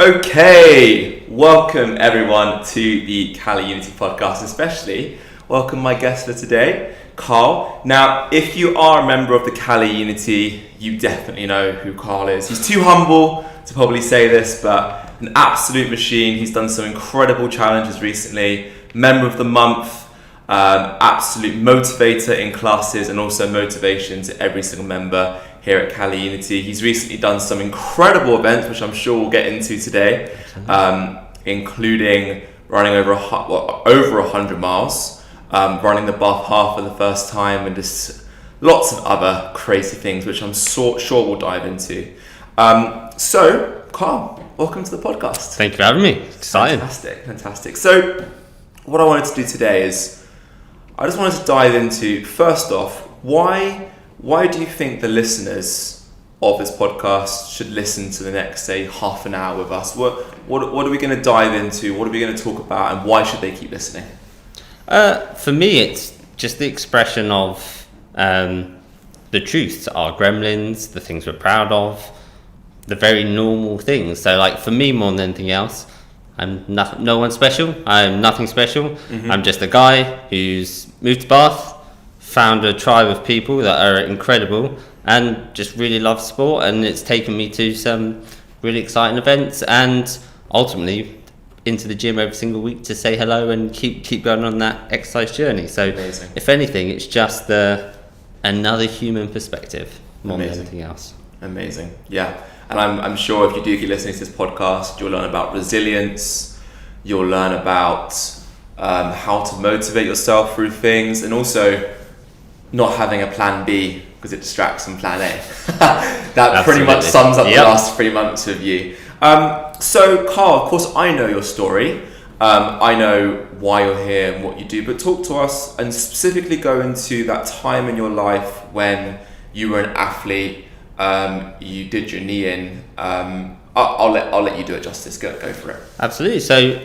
Okay, welcome everyone to the CaliUnity podcast, especially welcome my guest for today, Carl. Now, if you are a member of the CaliUnity, you definitely know who Carl is. He's too humble to probably say this, but an absolute machine. He's done some incredible challenges recently, member of the month, absolute motivator in classes and also motivation to every single member here at CaliUnity. He's recently done some incredible events, which I'm sure we'll get into today, including running over 100 miles, running the Bath Half for the first time, and just lots of other crazy things, which I'm sure we'll dive into. So, Carl, welcome to the podcast. Thank you for having me. Exciting. Fantastic. So, what I wanted to do today is, I just wanted to dive into, first off, why do you think the listeners of this podcast should listen to the next, say, half an hour with us? What are we going to dive into? What are we going to talk about? And why should they keep listening? For me, it's just the expression of the truths, our gremlins, the things we're proud of, the very normal things. So, like, for me, more than anything else, I'm no one special. I'm nothing special. Mm-hmm. I'm just a guy who's moved to Bath, found a tribe of people that are incredible and just really love sport, and it's taken me to some really exciting events and ultimately into the gym every single week to say hello and keep going on that exercise journey. So Amazing. If anything, it's just another human perspective more than anything else. Amazing. Yeah. And I'm sure if you do keep listening to this podcast, you'll learn about resilience, you'll learn about how to motivate yourself through things, and also not having a plan B because it distracts from plan A. That Absolutely. Pretty much sums up the last 3 months of you. So Carl, of course I know your story. I know why you're here and what you do, but talk to us and specifically go into that time in your life when you were an athlete, you did your knee in. I'll let you do it justice. Go for it. Absolutely. So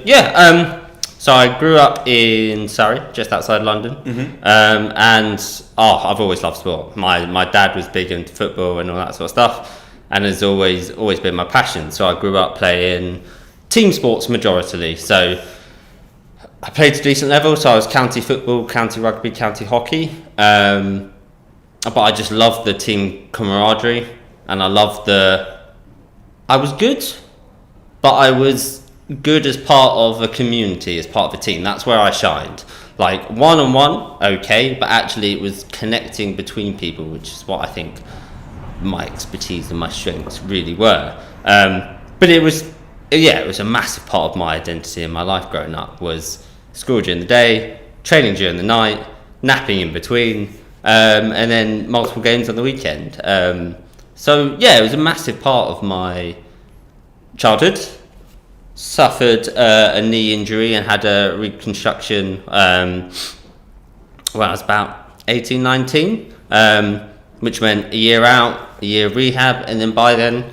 So I grew up in Surrey, just outside London, mm-hmm. And I've always loved sport. My dad was big into football and all that sort of stuff, and has always been my passion. So I grew up playing team sports majoritarily. So I played to a decent level. So I was county football, county rugby, county hockey, but I just loved the team camaraderie, and I was good, but I was good as part of a community, as part of a team. That's where I shined. Like one-on-one, okay, but actually it was connecting between people, which is what I think my expertise and my strengths really were. But it was a massive part of my identity in my life growing up, was school during the day, training during the night, napping in between, and then multiple games on the weekend. It was a massive part of my childhood. Suffered a knee injury and had a reconstruction when I was about 18, 19, which meant a year out, a year of rehab, and then by then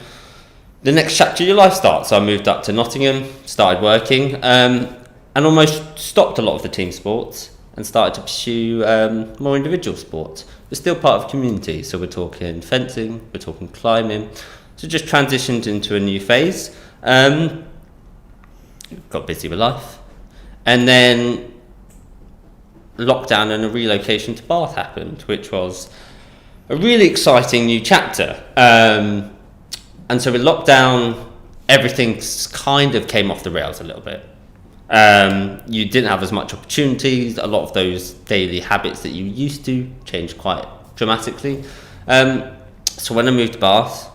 the next chapter of your life starts. So I moved up to Nottingham, started working, and almost stopped a lot of the team sports and started to pursue more individual sports, but still part of community. So we're talking fencing, we're talking climbing, so just transitioned into a new phase. Got busy with life, and then lockdown and a relocation to Bath happened, which was a really exciting new chapter. And so with lockdown, everything kind of came off the rails a little bit. You didn't have as much opportunities. A lot of those daily habits that you used to changed quite dramatically. So when I moved to Bath,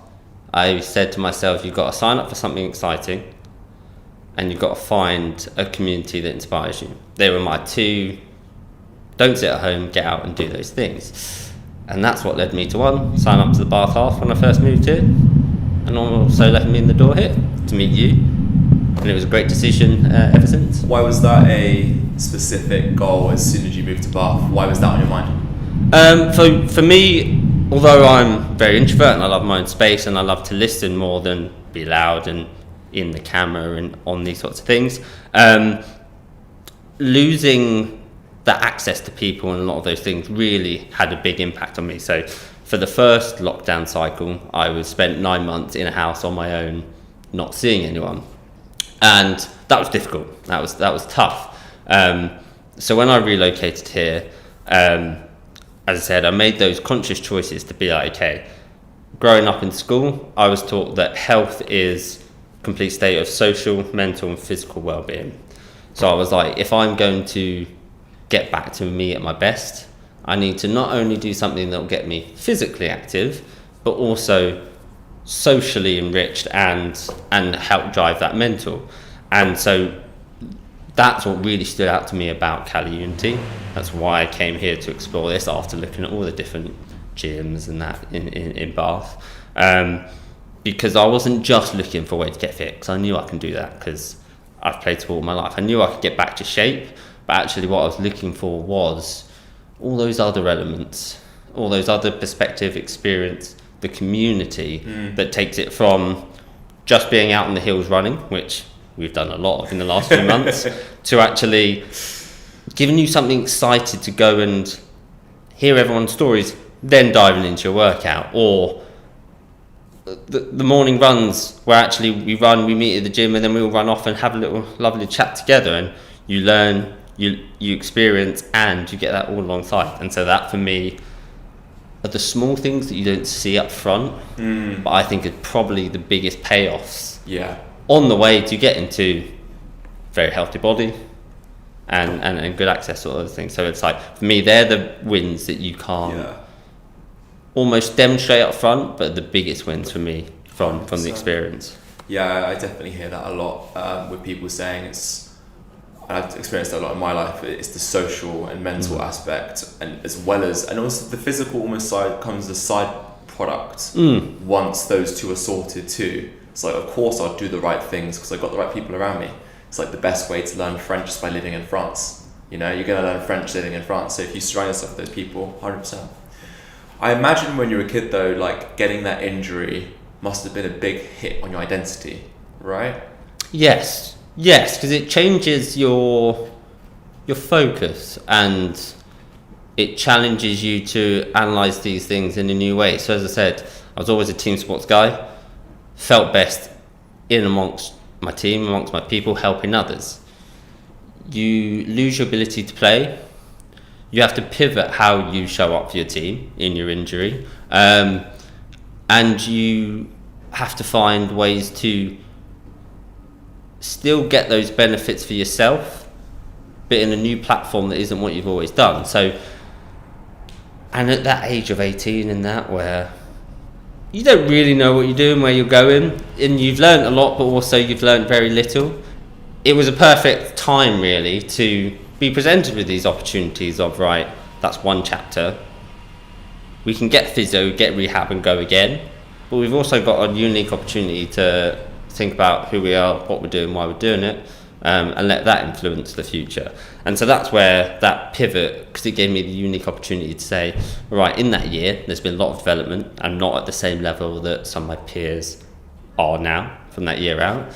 I said to myself, you've got to sign up for something exciting, and you've got to find a community that inspires you. They were my two, don't sit at home, get out and do those things. And that's what led me to one, sign up to the Bath Half when I first moved here, and also let me in the door here to meet you. And it was a great decision ever since. Why was that a specific goal as soon as you moved to Bath? Why was that on your mind? For me, although I'm very introvert and I love my own space and I love to listen more than be loud and in the camera and on these sorts of things, losing that access to people and a lot of those things really had a big impact on me. So for the first lockdown cycle, I was spent 9 months in a house on my own, not seeing anyone. And that was difficult. That was tough. So when I relocated here, as I said, I made those conscious choices to be like, okay, growing up in school, I was taught that health is a complete state of social, mental and physical well-being. So I was like, if I'm going to get back to me at my best, I need to not only do something that will get me physically active, but also socially enriched and help drive that mental. And so that's what really stood out to me about CaliUnity. That's why I came here to explore this after looking at all the different gyms and that in Bath. Because I wasn't just looking for a way to get fit, because I knew I can do that because I've played sport all my life. I knew I could get back to shape, but actually what I was looking for was all those other elements, all those other perspective, experience, the community that takes it from just being out in the hills running, which we've done a lot of in the last few months, to actually giving you something excited to go and hear everyone's stories, then diving into your workout. Or the morning runs where actually we meet at the gym and then we all run off and have a little lovely chat together, and you learn, you experience, and you get that all alongside. And so that for me are the small things that you don't see up front, but I think are probably the biggest payoffs on the way to getting to very healthy body and good access to all those things. So it's like, for me, they're the wins that you can't almost demonstrate up front, but the biggest wins for me from the experience. Yeah, I definitely hear that a lot with people saying I've experienced that a lot in my life. It's the social and mental aspect, and as well as, and also the physical almost side comes as a side product once those two are sorted too. It's like, of course I'll do the right things because I've got the right people around me. It's like the best way to learn French is by living in France. You know, you're going to learn French living in France. So if you surround yourself with those people, 100%. I imagine when you were a kid though, like getting that injury must have been a big hit on your identity, right? Yes, because it changes your focus and it challenges you to analyse these things in a new way. So as I said, I was always a team sports guy, felt best in amongst my team, amongst my people, helping others. You lose your ability to play. You have to pivot how you show up for your team in your injury. And you have to find ways to still get those benefits for yourself, but in a new platform that isn't what you've always done. So, and at that age of 18 and that, where you don't really know what you're doing, where you're going, and you've learned a lot, but also you've learned very little. It was a perfect time really to be presented with these opportunities of, right, that's one chapter. We can get physio, get rehab and go again, but we've also got a unique opportunity to think about who we are, what we're doing, why we're doing it, and let that influence the future. And so that's where that pivot, because it gave me the unique opportunity to say, right, in that year, there's been a lot of development. I'm not at the same level that some of my peers are now from that year out.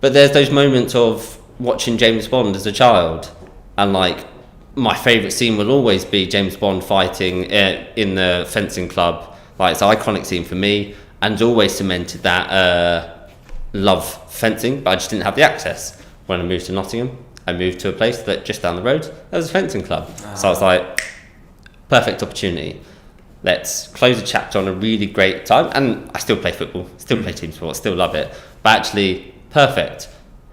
But there's those moments of watching James Bond as a child, and like, my favourite scene will always be James Bond fighting in the fencing club. Like, it's an iconic scene for me, and always cemented that love fencing, but I just didn't have the access. When I moved to Nottingham, I moved to a place that just down the road, there was a fencing club. So I was like, perfect opportunity. Let's close a chapter on a really great time. And I still play football, still play team sport, still love it. But actually, perfect.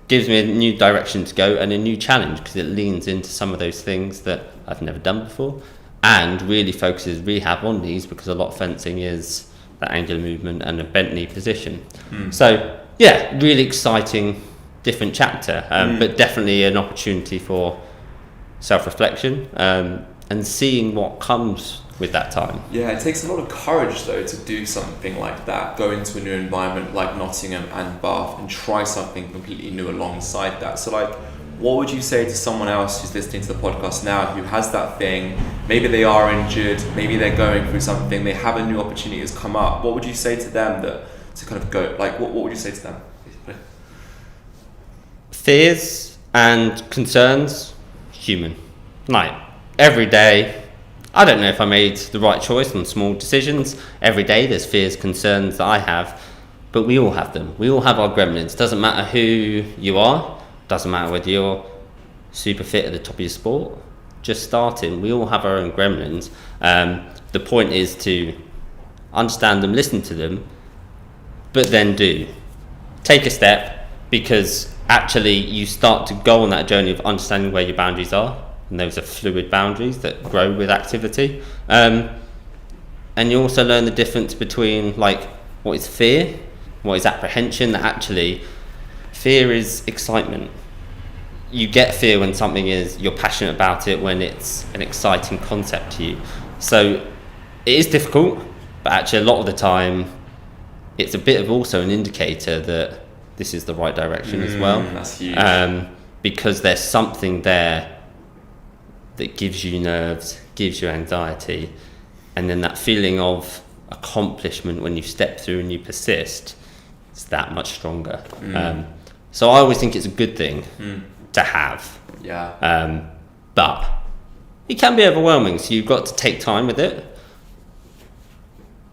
Gives me a new direction to go and a new challenge, because it leans into some of those things that I've never done before, and really focuses rehab on these, because a lot of fencing is that angular movement and a bent knee position. So yeah, really exciting, different chapter, but definitely an opportunity for self-reflection and seeing what comes with that time. Yeah, it takes a lot of courage though to do something like that, go into a new environment like Nottingham and Bath and try something completely new alongside that. So like, what would you say to someone else who's listening to the podcast now who has that thing, maybe they are injured, maybe they're going through something, they have a new opportunity that's come up, what would you say to them to kind of go, like what would you say to them basically? Fears and concerns, human. Like, every day, I don't know if I made the right choice on small decisions. Every day there's fears, concerns that I have. but we all have them. We all have our gremlins. Doesn't matter who you are. Doesn't matter whether you're super fit at the top of your sport, just starting. We all have our own gremlins. The point is to understand them, listen to them, but then take a step, because actually you start to go on that journey of understanding where your boundaries are, and those are fluid boundaries that grow with activity. And you also learn the difference between like what is fear, what is apprehension. That actually fear is excitement. You get fear when you're passionate about it, when it's an exciting concept to you. So it is difficult, but actually a lot of the time it's a bit of also an indicator that this is the right direction as well. That's huge. Because there's something there that gives you nerves, gives you anxiety, and then that feeling of accomplishment when you step through and you persist, it's that much stronger. So I always think it's a good thing to have. Yeah. But it can be overwhelming, so you've got to take time with it,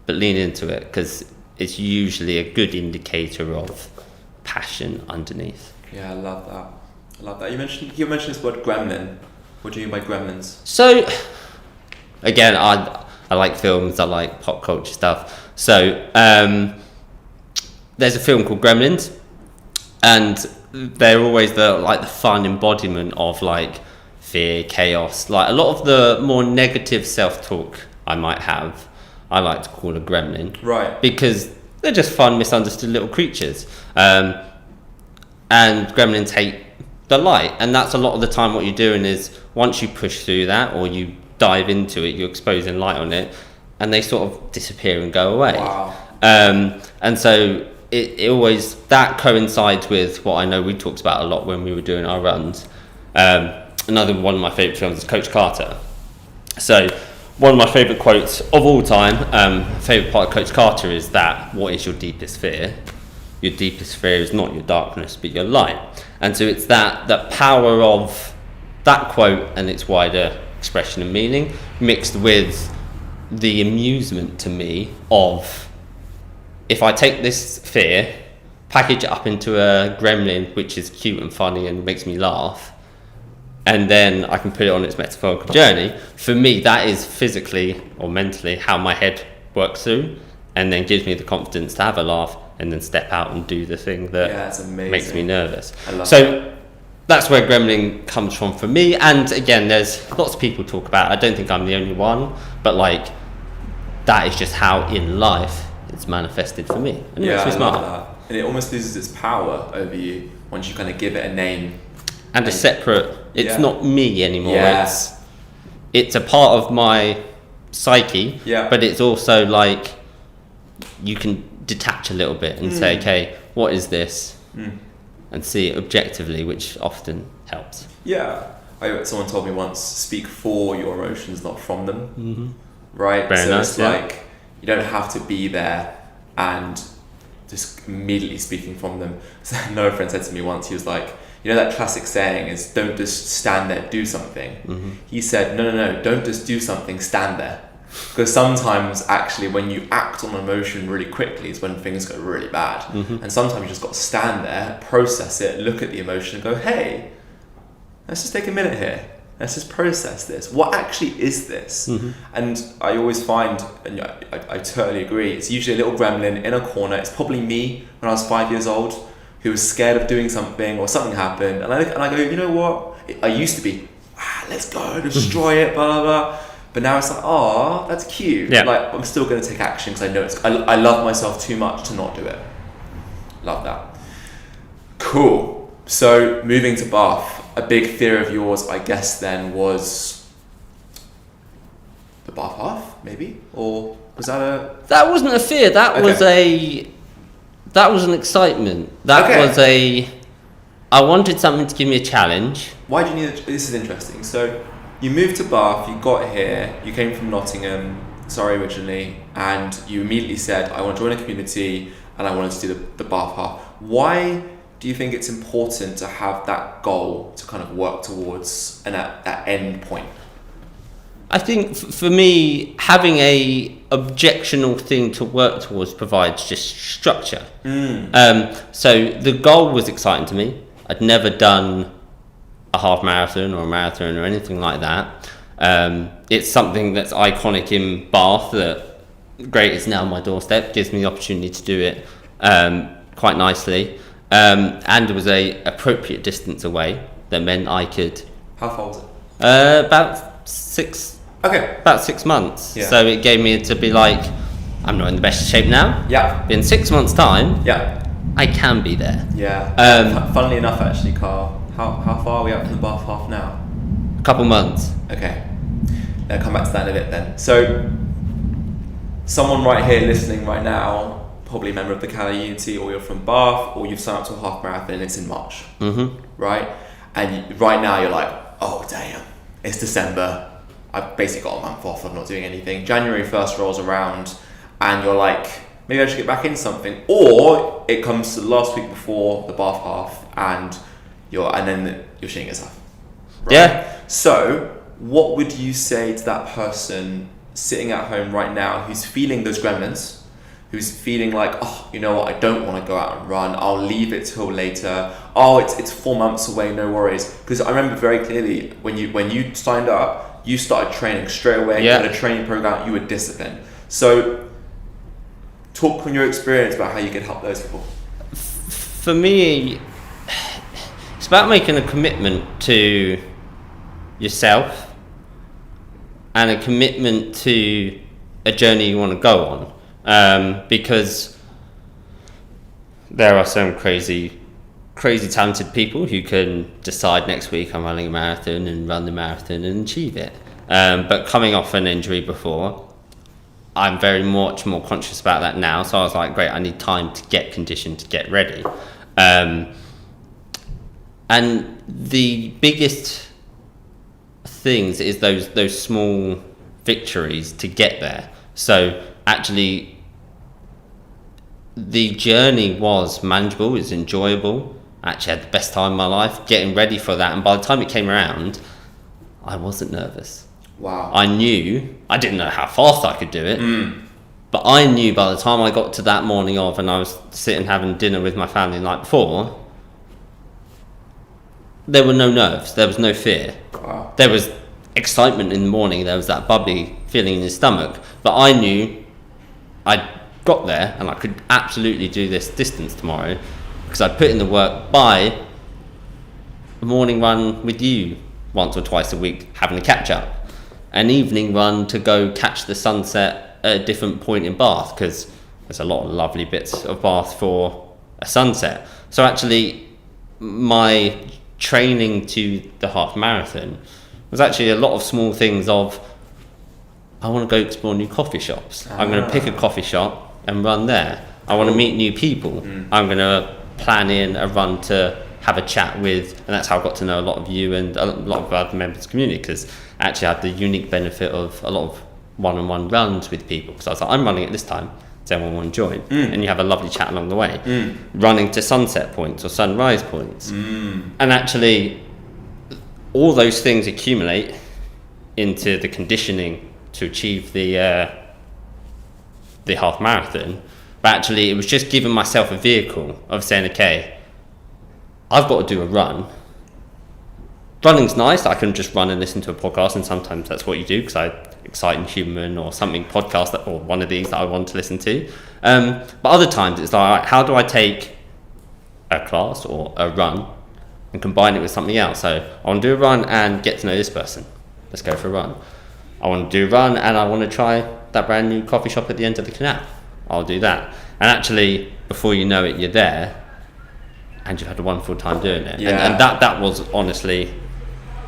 but lean into it, because it's usually a good indicator of passion underneath. Yeah, I love that. You mentioned this word gremlin. What do you mean by gremlins? So again, I like films, I like pop culture stuff. So there's a film called Gremlins, and they're always the fun embodiment of like fear, chaos. Like a lot of the more negative self-talk I might have, I like to call a gremlin. Right. Because they're just fun, misunderstood little creatures. And gremlins hate the light. And that's a lot of the time what you're doing is once you push through that or you dive into it, you're exposing light on it, and they sort of disappear and go away. Wow. And so it always, that coincides with what I know we talked about a lot when we were doing our runs. Another one of my favourite films is Coach Carter. So one of my favourite quotes of all time, favourite part of Coach Carter is that, what is your deepest fear? Your deepest fear is not your darkness, but your light. And so it's that power of that quote and its wider expression and meaning, mixed with the amusement to me of, if I take this fear, package it up into a gremlin which is cute and funny and makes me laugh, and then I can put it on its metaphorical journey, for me that is physically or mentally how my head works through, and then gives me the confidence to have a laugh and then step out and do the thing that makes me nervous. So that's where gremlin comes from for me. And again, there's lots of people talk about it. I don't think I'm the only one, but like that is just how in life it's manifested for me, and it makes me smile. That. And it almost loses its power over you once you kind of give it a name and a separate, it's not me anymore. Yeah. It's a part of my psyche, but it's also like you can detach a little bit and say, okay, what is this? And see it objectively, which often helps. Yeah. Someone told me once, speak for your emotions, not from them. Mm-hmm. Right? Very nice, it's like, you don't have to be there and just immediately speaking from them. So another friend said to me once, he was like, you know that classic saying is, don't just stand there, do something. Mm-hmm. He said, no, don't just do something, stand there. Because sometimes actually when you act on emotion really quickly is when things go really bad. Mm-hmm. And sometimes you just got to stand there, process it, look at the emotion and go, hey, let's just take a minute here. Let's just process this. What actually is this? Mm-hmm. And I always find, and I totally agree, it's usually a little gremlin in a corner. It's probably me when I was 5 years old, who was scared of doing something or something happened. And I go, you know what? I used to be, let's go, destroy it, blah, blah, blah. But now it's like, oh, that's cute. Yeah. Like, I'm still going to take action because I know I love myself too much to not do it. Love that. Cool. So moving to Bath, a big fear of yours, I guess, then was the Bath half, maybe? Or was that That wasn't a fear. That was an excitement. I wanted something to give me a challenge. Why do you need this is interesting. So you moved to Bath, you got here, you came from Nottingham, originally, and you immediately said, I want to join a community and I wanted to do the Bath half. Why do you think it's important to have that goal to kind of work towards and that end point? I think for me, having a objectional thing to work towards provides just structure. So the goal was exciting to me. I'd never done a half marathon or a marathon or anything like that. It's something that's iconic in Bath that great is now on my doorstep, gives me the opportunity to do it quite nicely. And it was a appropriate distance away that meant I could... How far was it? About 6 Okay. About 6 months. Yeah. So it gave me to be like, I'm not in the best shape now. Yeah. In 6 months' time, Yeah. I can be there. Yeah. Funnily enough, actually, Carl, how far are we out from the Bath half now? A couple months. Okay. I'll come back to that in a bit then. So, someone right here listening right now, probably a member of the CaliUnity, or you're from Bath, or you've signed up to a half marathon and it's in March. Right? And right now you're like, oh damn, it's December. I've basically got a month off, I'm not doing anything. January 1st rolls around and you're like, maybe I should get back in something. Or it comes to the last week before the Bath half and then you're shitting yourself. Right? Yeah. So, what would you say to that person sitting at home right now who's feeling those gremlins, who's feeling like, oh, you know what, I don't want to go out and run, I'll leave it till later, oh, it's 4 months away, no worries. Because I remember very clearly when you signed up, you started training straight away, you had a training program, you were disciplined. So talk from your experience about how you can help those people. For me, it's about making a commitment to yourself and a commitment to a journey you want to go on. Because there are some crazy talented people who can decide next week I'm running a marathon and run the marathon and achieve it. But coming off an injury before, I'm very much more conscious about that now. So I was like, great, I need time to get conditioned, to get ready. And the biggest things is those small victories to get there. So actually, the journey was manageable, it was enjoyable. I actually had the best time of my life getting ready for that. And by the time it came around, I wasn't nervous. Wow. I didn't know how fast I could do it. But I knew by the time I got to that morning of and I was sitting having dinner with my family the night before, there were no nerves, there was no fear. Wow. There was excitement in the morning, there was that bubbly feeling in your stomach. But I knew I'd got there and I could absolutely do this distance tomorrow because I put in the work by a morning run with you once or twice a week, having a catch up, an evening run to go catch the sunset at a different point in Bath because there's a lot of lovely bits of Bath for a sunset. So actually my training to the half marathon was actually a lot of small things of I want to go explore new coffee shops. I'm going to pick a coffee shop and run there. I want to meet new people. I'm going to plan in a run to have a chat with, and that's how I got to know a lot of you and a lot of other members of the community, because I actually had the unique benefit of a lot of one-on-one runs with people, because I was like, I'm running at this time, does anyone want to join? And you have a lovely chat along the way, running to sunset points or sunrise points. And actually all those things accumulate into the conditioning to achieve the half marathon. But actually it was just giving myself a vehicle of saying, okay, I've got to do a run. Running's nice, I can just run and listen to a podcast, and sometimes that's what you do because I Exciting Human or something podcast or one of these that I want to listen to. But other times it's like, how do I take a class or a run and combine it with something else? So I want to do a run and get to know this person. Let's go for a run. I want to do a run and I want to try that brand new coffee shop at the end of the canal. I'll do that. And actually, before you know it, you're there and you've had a wonderful time doing it. Yeah. And that was honestly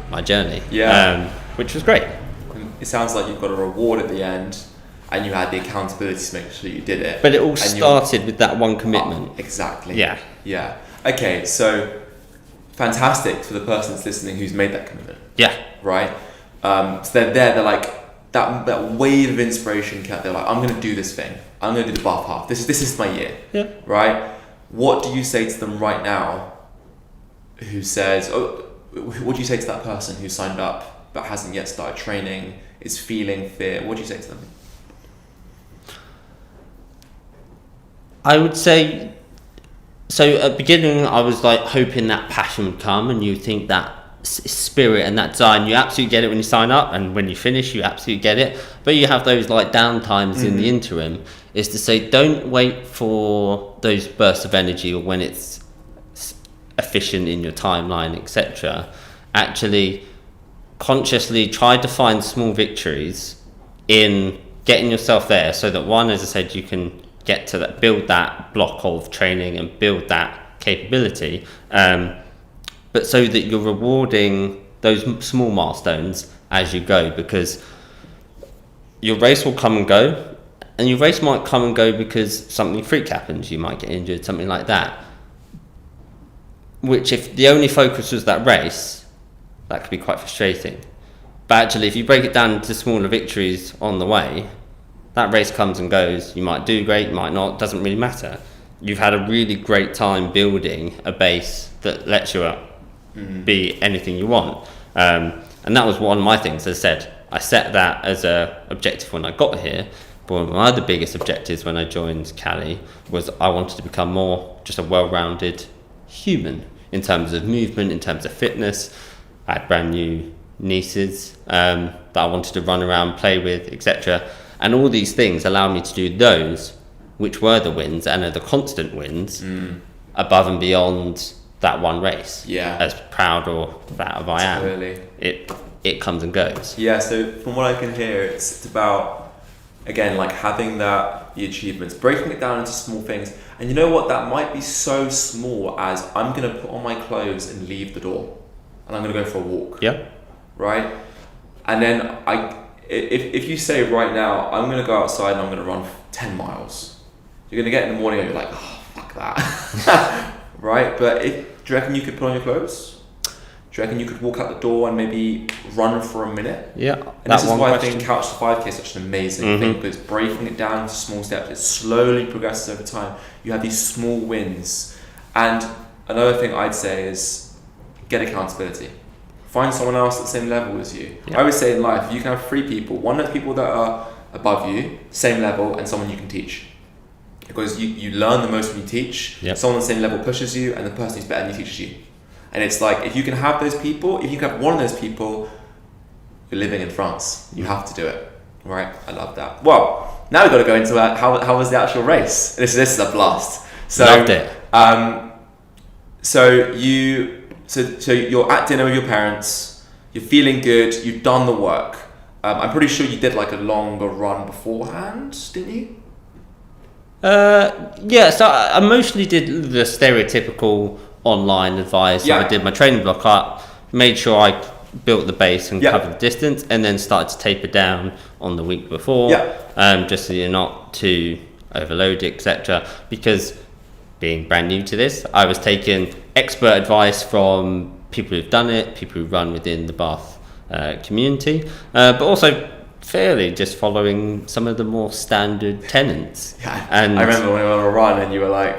my journey, which was great. It sounds like you've got a reward at the end and you had the accountability to make sure you did it. But it all started with that one commitment. Oh, exactly. Yeah. Okay, so fantastic for the person that's listening who's made that commitment. Yeah. Right? So they're like, that wave of inspiration, they're like, I'm going to do this thing. I'm going to do the Bath half. This is my year. Yeah. Right? What do you say to them right now who says, what do you say to that person who signed up but hasn't yet started training, is feeling fear, what do you say to them? I would say, so at the beginning I was like hoping that passion would come, and you think that spirit and that desire, and you absolutely get it when you sign up, and when you finish you absolutely get it, but you have those like down times in the interim, is to say don't wait for those bursts of energy or when it's efficient in your timeline, etc. Actually consciously try to find small victories in getting yourself there, so that one, as I said, you can get to that, build that block of training and build that capability, but so that you're rewarding those small milestones as you go, because your race will come and go, and your race might come and go because something freak happens, you might get injured, something like that, which if the only focus was that race, that could be quite frustrating. But actually if you break it down into smaller victories on the way, that race comes and goes. You might do great, you might not, doesn't really matter. You've had a really great time building a base that lets you be anything you want. And that was one of my things. As I said, I set that as a objective when I got here. But one of my other biggest objectives when I joined Cali was I wanted to become more just a well-rounded human in terms of movement, in terms of fitness. I had brand new nieces that I wanted to run around, play with, etc. And all these things allow me to do those, which were the wins and are the constant wins, above and beyond that one race. Yeah. As proud or that of I am. Totally. It comes and goes. Yeah, so from what I can hear, it's about, again, like having the achievements, breaking it down into small things. And you know what? That might be so small as I'm going to put on my clothes and leave the door. And I'm going to go for a walk. Yeah. Right? And then if you say right now, I'm going to go outside and I'm going to run 10 miles, you're going to get in the morning and you're like, oh, fuck that. Right? But do you reckon you could put on your clothes? Do you reckon you could walk out the door and maybe run for a minute? Yeah. And this is why I think Couch to 5K is such an amazing thing, because breaking it down into small steps, it slowly progresses over time. You have these small wins. And another thing I'd say is get accountability. Find someone else at the same level as you. Yeah. I always say in life, you can have 3 people. One of the people that are above you, same level, and someone you can teach. Because you learn the most when you teach. Yep. Someone on the same level pushes you, and the person who's better than you teaches you. And it's like, if you can have those people, if you can have one of those people, you're living in France. You have to do it. Right? I love that. Well, now we've got to go into how was the actual race. This is a blast. So, loved it. So you're at dinner with your parents, you're feeling good, you've done the work. I'm pretty sure you did like a longer run beforehand, didn't you? Yeah, so I mostly did the stereotypical online advice. Yeah. So I did my training block up, made sure I built the base and covered the distance, and then started to taper down on the week before, just so you're not too overloaded, etc. Because being brand new to this, I was taking expert advice from people who've done it, people who run within the Bath community, but also fairly just following some of the more standard tenets. Yeah, and I remember when we were on a run and you were like,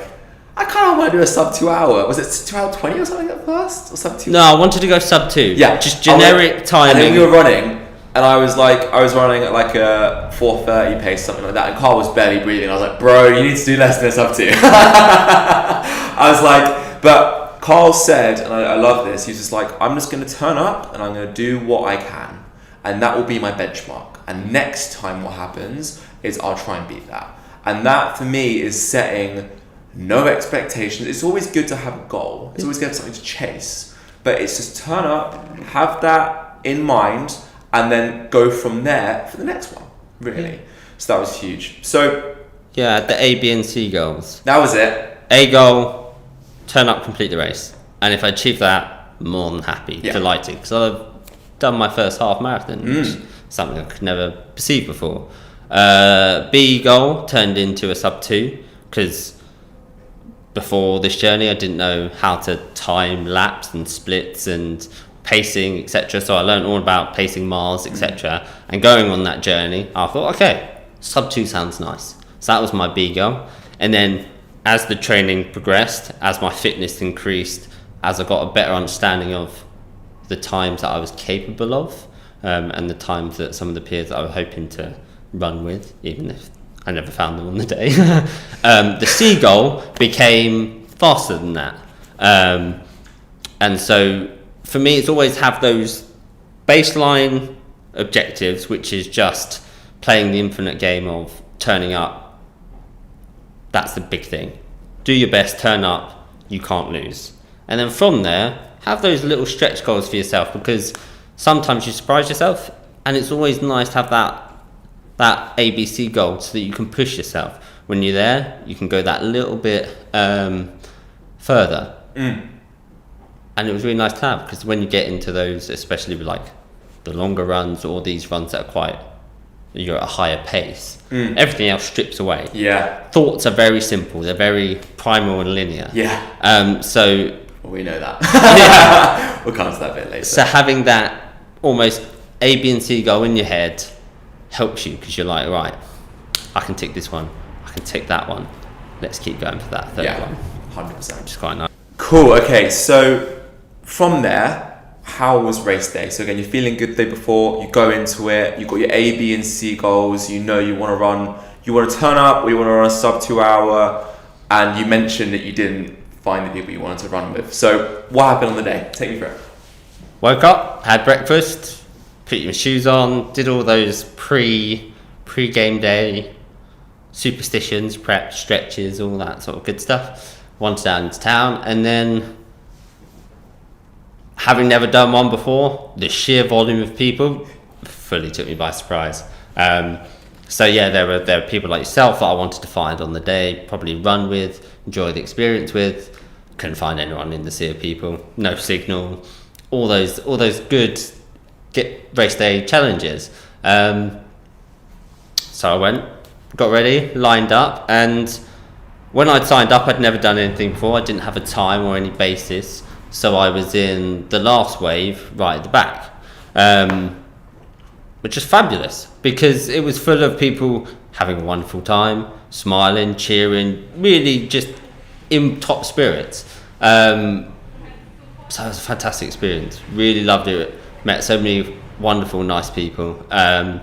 I kind of want to do a sub 2 hour. Was it 2 hour 20 or something at first? Or sub 2? No, I wanted to go sub 2. Yeah. Just generic timing. And then we were running, and I was running at like a 4:30 pace, something like that, and Carl was barely breathing. I was like, bro, you need to do less than a sub 2. I was like, but Carl said, and I love this, he was just like, I'm just going to turn up and I'm going to do what I can. And that will be my benchmark. And next time what happens is I'll try and beat that. And that for me is setting no expectations. It's always good to have a goal. It's always good to have something to chase. But it's just turn up, have that in mind, and then go from there for the next one, really. So that was huge. So yeah, the A, B, and C goals. that was it. A goal, turn up, complete the race. And if I achieve that, more than happy, delighted. Because I've done my first half marathon, which is something I could never perceive before. B goal turned into a sub 2, because before this journey I didn't know how to time laps and splits and pacing, etc. So I learned all about pacing miles, etc. And going on that journey, I thought, okay, sub 2 sounds nice. So that was my B goal. And then as the training progressed, as my fitness increased, as I got a better understanding of the times that I was capable of, and the times that some of the peers I was hoping to run with, even if I never found them on the day, the seagull became faster than that. And so for me, it's always have those baseline objectives, which is just playing the infinite game of turning up. That's the big thing. Do your best, turn up, you can't lose. And then from there, have those little stretch goals for yourself, because sometimes you surprise yourself, and it's always nice to have that ABC goal so that you can push yourself. When you're there, you can go that little bit further. And it was really nice to have, because when you get into those, especially with like the longer runs or these runs that are you're at a higher pace, everything else strips away. Yeah. Thoughts are very simple. They're very primal and linear. Yeah. So we know that. We'll come to that a bit later. So having that almost A, B, and C goal in your head helps you, because you're like, right, I can tick this one, I can tick that one. Let's keep going for that third one. 100%. Which is quite nice. Cool. Okay. So from there, how was race day? So again, you're feeling good the day before, you go into it, you've got your A, B, and C goals, you know you want to run, you want to turn up, or you want to run a sub 2 hour, and you mentioned that you didn't find the people you wanted to run with. So what happened on the day? Take me through it. Woke up, had breakfast, put your shoes on, did all those pre-game day superstitions, prep, stretches, all that sort of good stuff. Wandered down into town, and then, having never done one before, the sheer volume of people fully took me by surprise. So yeah, there were people like yourself that I wanted to find on the day, probably run with, enjoy the experience with. Couldn't find anyone in the sea of people, no signal, all those good race day challenges. So I went, got ready, lined up, and when I'd signed up, I'd never done anything before. I didn't have a time or any basis. So I was in the last wave right at the back, which is fabulous, because it was full of people having a wonderful time, smiling, cheering, really just in top spirits. So it was a fantastic experience. Really loved it. Met so many wonderful, nice people. But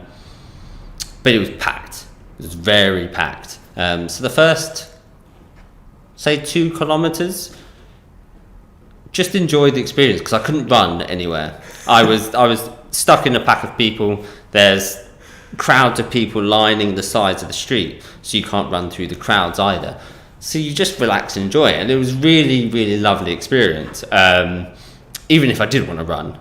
it was packed. It was very packed. So the first, say, 2 kilometers, just enjoyed the experience, because I couldn't run anywhere. I was stuck in a pack of people. There's crowds of people lining the sides of the street, so you can't run through the crowds either. So you just relax and enjoy it, and it was really, really lovely experience. Even if I did want to run,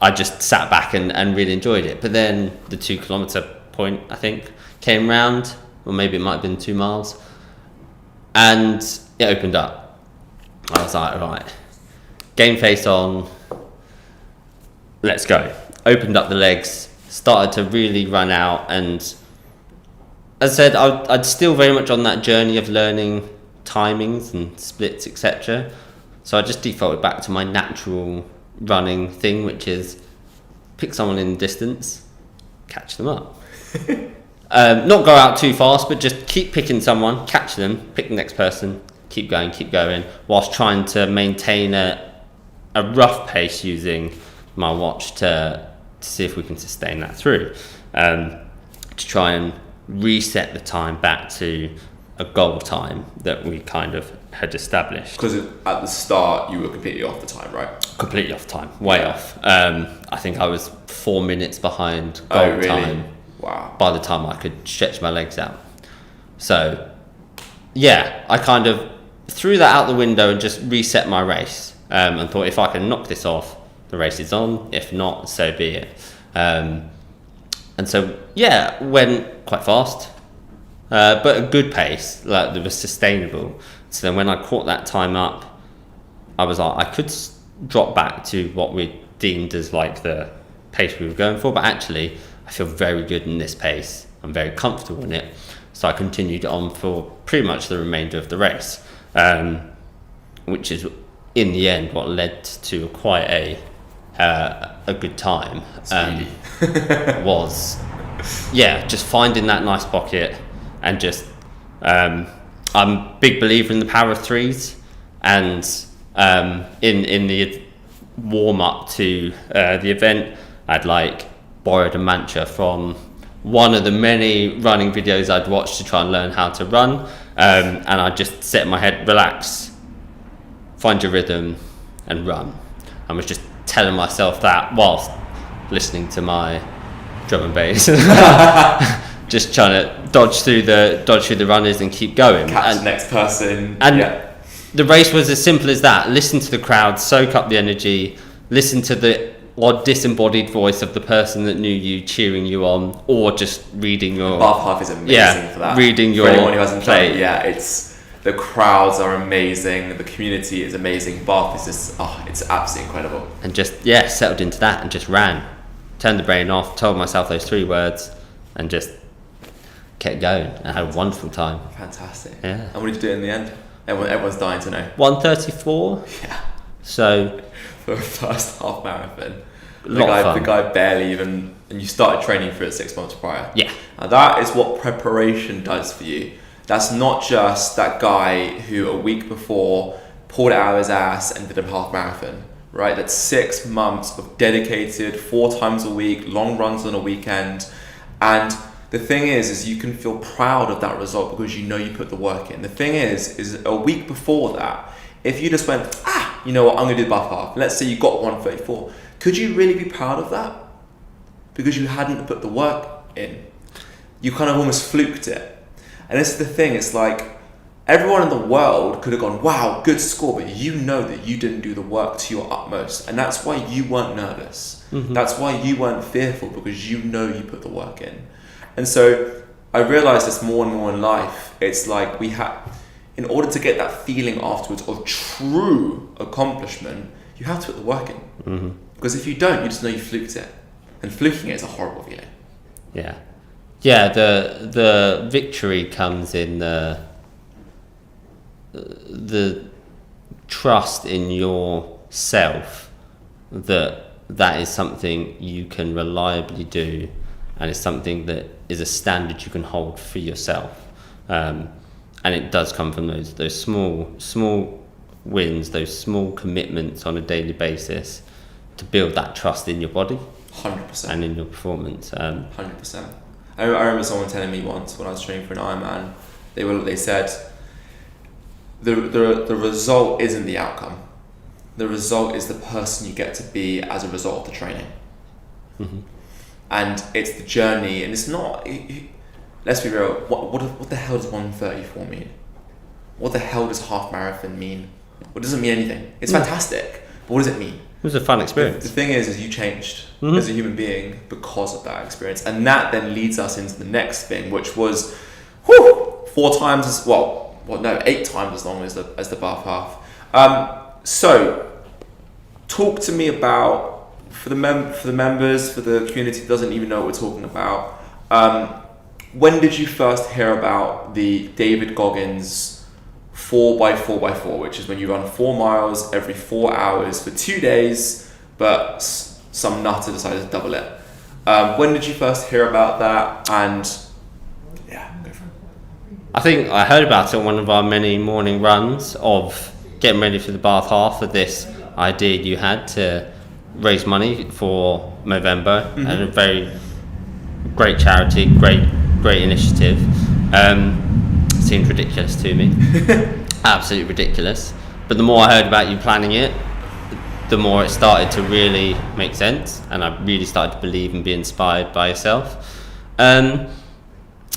I just sat back and really enjoyed it. But then the 2 kilometer point, I think, came round, or maybe it might have been 2 miles, and it opened up. I was like, right, game face on, let's go. Opened up the legs, started to really run out, and as I said, I'd still very much on that journey of learning timings and splits, etc. So I just defaulted back to my natural running thing, which is pick someone in the distance, catch them up. Not go out too fast, but just keep picking someone, catch them, pick the next person, keep going, whilst trying to maintain a rough pace using my watch to see if we can sustain that through, to try and reset the time back to a goal time that we kind of had established. Because at the start you were completely off the time, right? Completely off time, way off. I think I was 4 minutes behind goal time. Wow. By the time I could stretch my legs out. So yeah, I kind of threw that out the window and just reset my race, and thought, if I can knock this off, the race is on. If not, so be it. And so yeah, went quite fast, but a good pace, like that was sustainable. So then when I caught that time up, I was like, I could drop back to what we deemed as like the pace we were going for, but actually I feel very good in this pace. I'm very comfortable in it. So I continued on for pretty much the remainder of the race, which is in the end what led to quite a good time. Was just finding that nice pocket, and just I'm a big believer in the power of threes, and in the warm up to the event, I'd like borrowed a mantra from one of the many running videos I'd watched to try and learn how to run, and I'd just set in my head, relax, find your rhythm and run. I was just telling myself that whilst listening to my drum and bass, just trying to dodge through the runners and keep going. Catch the next person. And the race was as simple as that. Listen to the crowd, soak up the energy, listen to the odd disembodied voice of the person that knew you cheering you on, or just reading your... Bath half is amazing for that. Reading your... For anyone who hasn't play. tried it, it's... The crowds are amazing, the community is amazing, Bath is just... it's absolutely incredible. And just, settled into that and just ran. Turned the brain off, told myself those 3 words, and just kept going. And I had a wonderful time. Fantastic. Yeah. And what did you do in the end? Everyone's dying to know. 1:34. Yeah. So... For a first half marathon. The guy barely even... And you started training for it 6 months prior. Yeah. Now that is what preparation does for you. That's not just that guy who a week before pulled it out of his ass and did a half marathon, right? That's 6 months of dedicated, 4 times a week, long runs on a weekend. And the thing is you can feel proud of that result because you know you put the work in. The thing is a week before that, if you just went, you know what, I'm going to do the Bath half. Let's say you got 1:34. Could you really be proud of that? Because you hadn't put the work in. You kind of almost fluked it. And this is the thing, it's like everyone in the world could have gone, wow, good score, but you know that you didn't do the work to your utmost. And that's why you weren't nervous. Mm-hmm. That's why you weren't fearful, because you know you put the work in. And so I realized this more and more in life. It's like in order to get that feeling afterwards of true accomplishment, you have to put the work in. Mm-hmm. Because if you don't, you just know you fluked it. And fluking it is a horrible feeling. Yeah. Yeah, the victory comes in the trust in yourself that is something you can reliably do, and it's something that is a standard you can hold for yourself. And it does come from those small wins, those small commitments on a daily basis to build that trust in your body. 100%. And in your performance. 100%. I remember someone telling me once when I was training for an Ironman, they said the result isn't the outcome. The result is the person you get to be as a result of the training. Mm-hmm. And it's the journey, and it's not... Let's be real, what the hell does 1:34 mean? What the hell does half marathon mean? Well, it doesn't mean anything. It's fantastic, but what does it mean? It was a fun experience. The thing is you changed as a human being because of that experience. And that then leads us into the next thing, which was 4 times as, 8 times as long as the Bath half. So, talk to me about, for the members, for the community that doesn't even know what we're talking about, when did you first hear about the David Goggins 4x4x4, which is when you run 4 miles every 4 hours for 2 days, but some nutter decided to double it. When did you first hear about that? And go for it. I think I heard about it on one of our many morning runs of getting ready for the Bath half, of this idea you had to raise money for Movember, and a very great charity, great initiative. Seemed ridiculous to me. Absolutely ridiculous. But the more I heard about you planning it, the more it started to really make sense, and I really started to believe and be inspired by yourself. And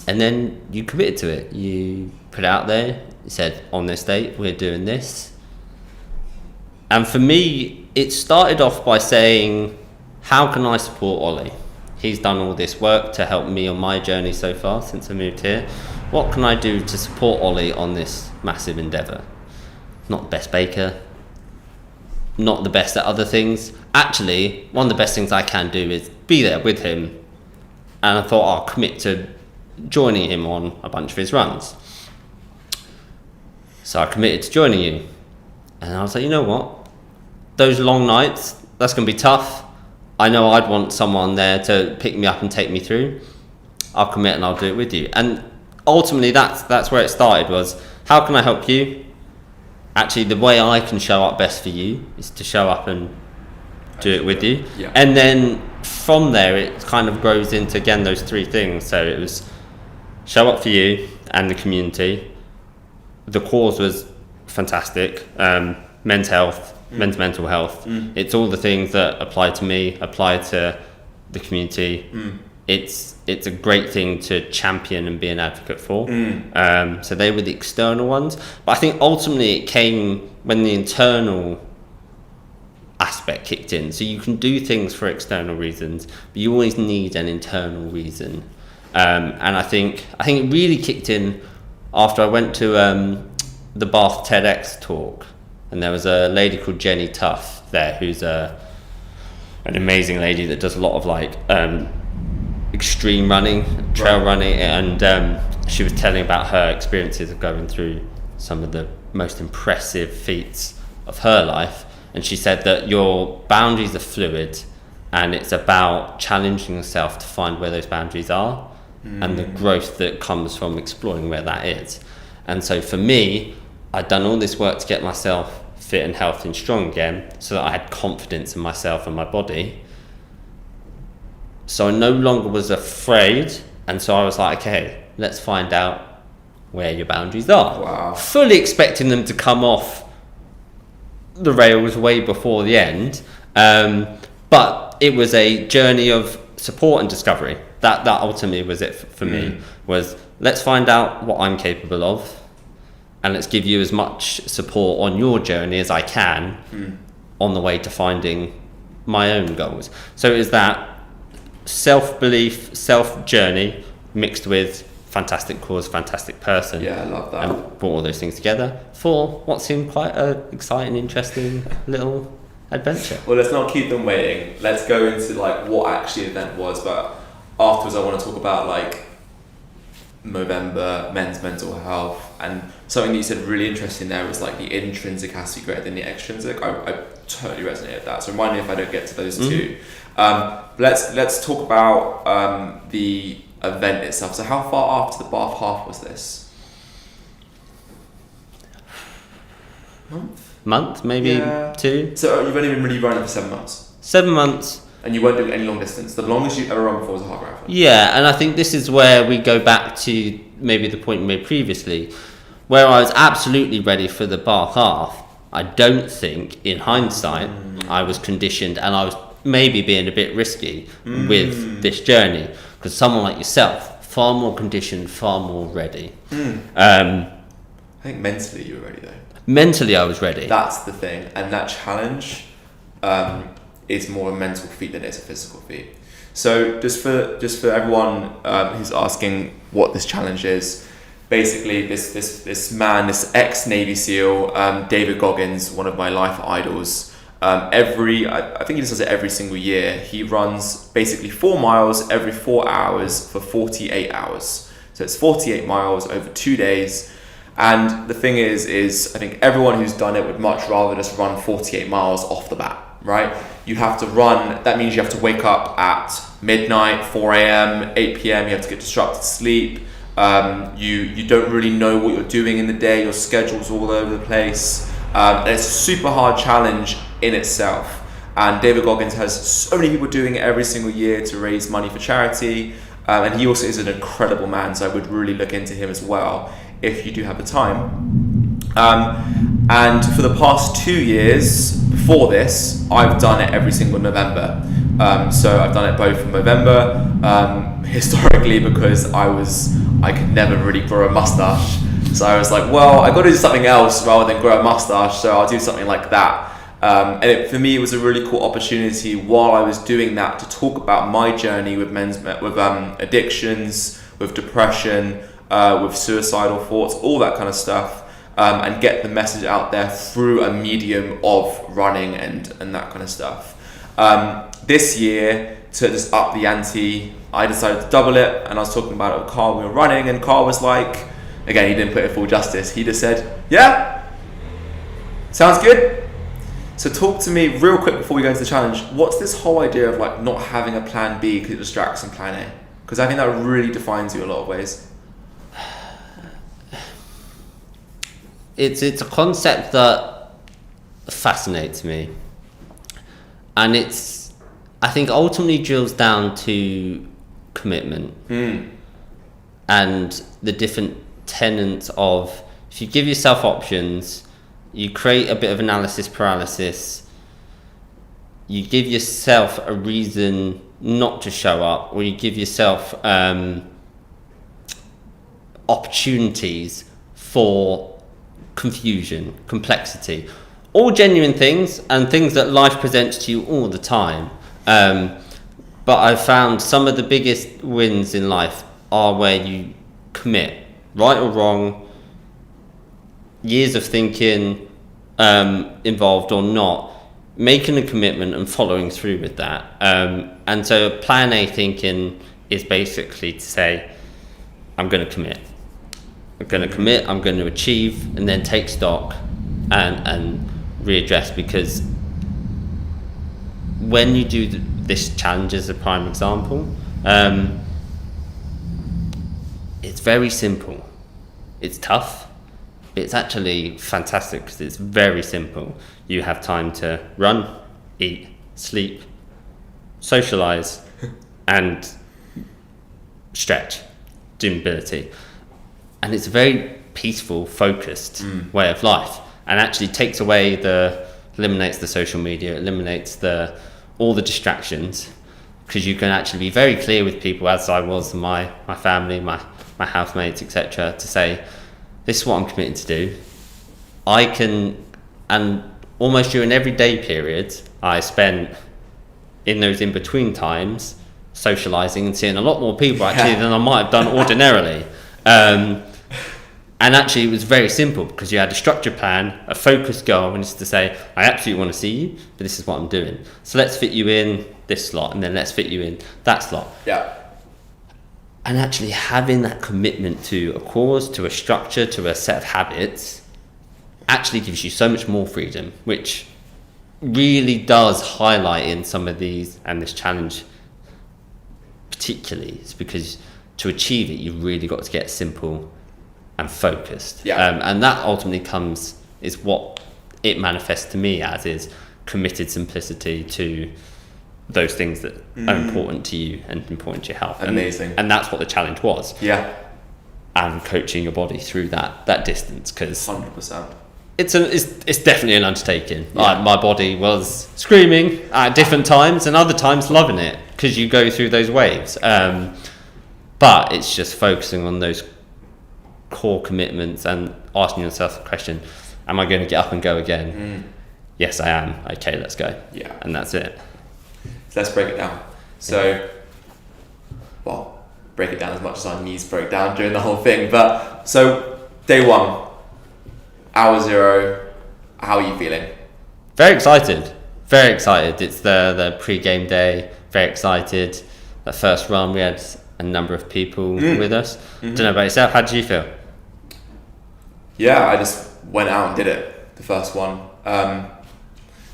then you committed to it. You put it out there. You said, on this date, we're doing this. And for me, it started off by saying, how can I support Ollie? He's done all this work to help me on my journey so far since I moved here. What can I do to support Ollie on this massive endeavour? Not the best baker, not the best at other things. Actually, one of the best things I can do is be there with him. And I thought I'll commit to joining him on a bunch of his runs. So I committed to joining you. And I was like, you know what? Those long nights, that's going to be tough. I know I'd want someone there to pick me up and take me through. I'll commit and I'll do it with you. And ultimately, that's where it started, was how can I help you? Actually, the way I can show up best for you is to show up and do it with you. Yeah. And then from there, it kind of grows into, again, those three things. So it was show up for you and the community. The cause was fantastic. Men's health, men's mental health. It's all the things that apply to me, apply to the community. It's a great thing to champion and be an advocate for. So they were the external ones. But I think ultimately it came when the internal aspect kicked in. So you can do things for external reasons, but you always need an internal reason. And I think it really kicked in after I went to the Bath TEDx talk, and there was a lady called Jenny Tuff there, who's an amazing lady that does a lot of like extreme running, trail running, and she was telling about her experiences of going through some of the most impressive feats of her life. And she said that your boundaries are fluid, and it's about challenging yourself to find where those boundaries are and the growth that comes from exploring where that is. And so for me, I'd done all this work to get myself fit and healthy and strong again, so that I had confidence in myself and my body. So I no longer was afraid, and so I was like, okay, let's find out where your boundaries are. Wow. Fully expecting them to come off the rails way before the end, but it was a journey of support and discovery. That ultimately was it for me, was let's find out what I'm capable of, and let's give you as much support on your journey as I can on the way to finding my own goals. So it is that self-belief, self-journey mixed with fantastic cause, fantastic person. Yeah, I love that. And brought all those things together for what seemed quite an exciting, interesting little adventure. Well, let's not keep them waiting. Let's go into like what actually the event was, but afterwards I want to talk about like Movember, men's mental health, and something that you said really interesting there was like the intrinsic has to be greater than the extrinsic. I totally resonate with that. So remind me if I don't get to those two. Let's talk about the event itself. So how far after the Bath half was this? Month, maybe 2. So you've only been really running for 7 months. 7 months. And you weren't doing any long distance. The longest you've ever run before was a half marathon. Yeah, and I think this is where we go back to maybe the point we made previously, where I was absolutely ready for the Bath half. I don't think, in hindsight, I was conditioned, and I was maybe being a bit risky with this journey, because someone like yourself, far more conditioned, far more ready. I think mentally you were ready though. Mentally I was ready. That's the thing, and that challenge is more a mental feat than it's a physical feat. So just for everyone who's asking what this challenge is, basically this man, this ex-Navy SEAL, David Goggins, one of my life idols, I think he just does it every single year. He runs basically 4 miles every 4 hours for 48 hours. So it's 48 miles over 2 days. And the thing is I think everyone who's done it would much rather just run 48 miles off the bat, right? You have to run, that means you have to wake up at midnight, 4 a.m., 8 p.m, you have to get disrupted sleep. You don't really know what you're doing in the day, your schedule's all over the place. And it's a super hard challenge in itself. And David Goggins has so many people doing it every single year to raise money for charity. And he also is an incredible man, so I would really look into him as well if you do have the time. And for the past 2 years before this, I've done it every single November. So I've done it both in November, historically, because I could never really grow a mustache. So I was like, well, I got to do something else rather than grow a mustache, so I'll do something like that. And for me, it was a really cool opportunity while I was doing that to talk about my journey with addictions, with depression, with suicidal thoughts, all that kind of stuff, and get the message out there through a medium of running and that kind of stuff. This year, to just up the ante, I decided to double it, and I was talking about it with Carl. We were running, and Carl was like, again, he didn't put it full justice. He just said, yeah, sounds good. So talk to me real quick before we go into the challenge. What's this whole idea of like not having a plan B because it distracts from plan A? Because I think that really defines you in a lot of ways. It's a concept that fascinates me, and I think ultimately drills down to commitment and the different tenets of, if you give yourself options, you create a bit of analysis paralysis, you give yourself a reason not to show up, or you give yourself opportunities for confusion, complexity, all genuine things and things that life presents to you all the time. But I've found some of the biggest wins in life are where you commit, right or wrong, years of thinking involved or not, making a commitment and following through with that. And so plan A thinking is basically to say, I'm going to commit. I'm going to commit, I'm going to achieve, and then take stock and readdress, because when you do this challenge as a prime example, it's very simple. It's tough. It's actually fantastic because it's very simple. You have time to run, eat, sleep, socialise, and stretch, do mobility. And it's a very peaceful, focused way of life, and actually eliminates the social media, eliminates all the distractions, because you can actually be very clear with people, as I was, my family, my housemates, etc., to say, this is what I'm committed to do. And almost during every day period, I spent in those in-between times socialising and seeing a lot more people actually than I might have done ordinarily. And actually it was very simple, because you had a structured plan, a focused goal, and it's to say, I absolutely want to see you, but this is what I'm doing. So let's fit you in this slot, and then let's fit you in that slot. Yeah. And actually having that commitment to a cause, to a structure, to a set of habits, actually gives you so much more freedom, which really does highlight in some of these, and this challenge particularly, is because to achieve it, you've really got to get simple and focused. And that ultimately is what it manifests to me as, is committed simplicity to those things that are important to you and important to your health. Amazing. And that's what the challenge was. Yeah. And coaching your body through that distance, because 100%. It's definitely an undertaking. Like, my body was screaming at different times, and other times loving it, because you go through those waves. But it's just focusing on those core commitments and asking yourself the question, am I going to get up and go again? Yes, I am. Okay, let's go. Yeah. And that's it. So let's break it down. So, break it down as much as our knees broke down during the whole thing. But so day one, hour zero, how are you feeling? Very excited. Very excited. It's the pre-game day. Very excited. The first run, we had a number of people with us. Don't know about yourself. How did you feel? Yeah, I just went out and did it. The first one. I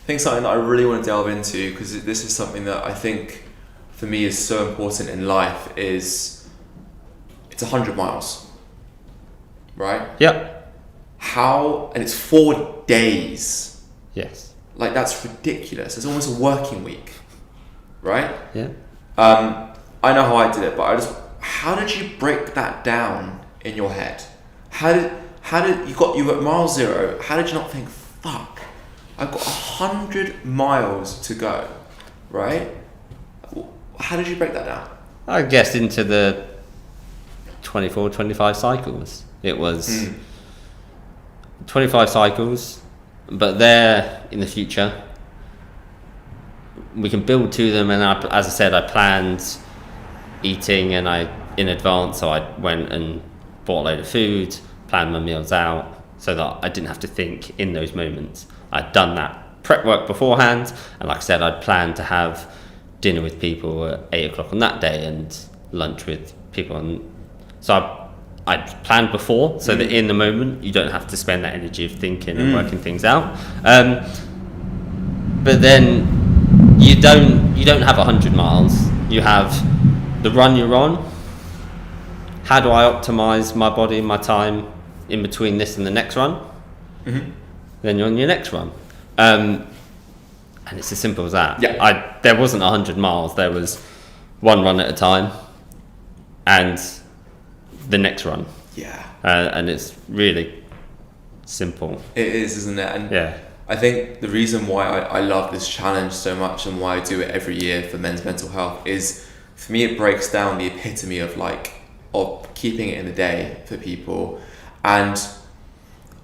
think something that I really want to delve into, because this is something that I think for me is so important in life, is it's 100 miles, right? Yeah. And it's 4 days. Yes. Like, that's ridiculous. It's almost a working week, right? Yeah. I know how I did it, but how did you break that down in your head? How did you were at mile zero, how did you not think, fuck, I've got 100 miles to go, right? How did you break that down? I guess into the 24, 25 cycles. It was 25 cycles, but there in the future, we can build to them. And as I said, I planned eating in advance, so I went and bought a load of food, planned my meals out, so that I didn't have to think in those moments. I'd done that prep work beforehand, and like I said, I'd planned to have dinner with people at 8 o'clock on that day and lunch with people. And so I'd planned before, so that in the moment you don't have to spend that energy of thinking and working things out. But then you don't have 100 miles. You have the run you're on. How do I optimize my body, my time in between this and the next run? Then you're on your next run. And And it's as simple as that. Yeah. There wasn't 100 miles. There was one run at a time, and the next run. Yeah. And it's really simple. It is, isn't it? And Yeah. I think the reason why I love this challenge so much and why I do it every year for men's mental health is, for me, it breaks down the epitome of keeping it in the day for people. And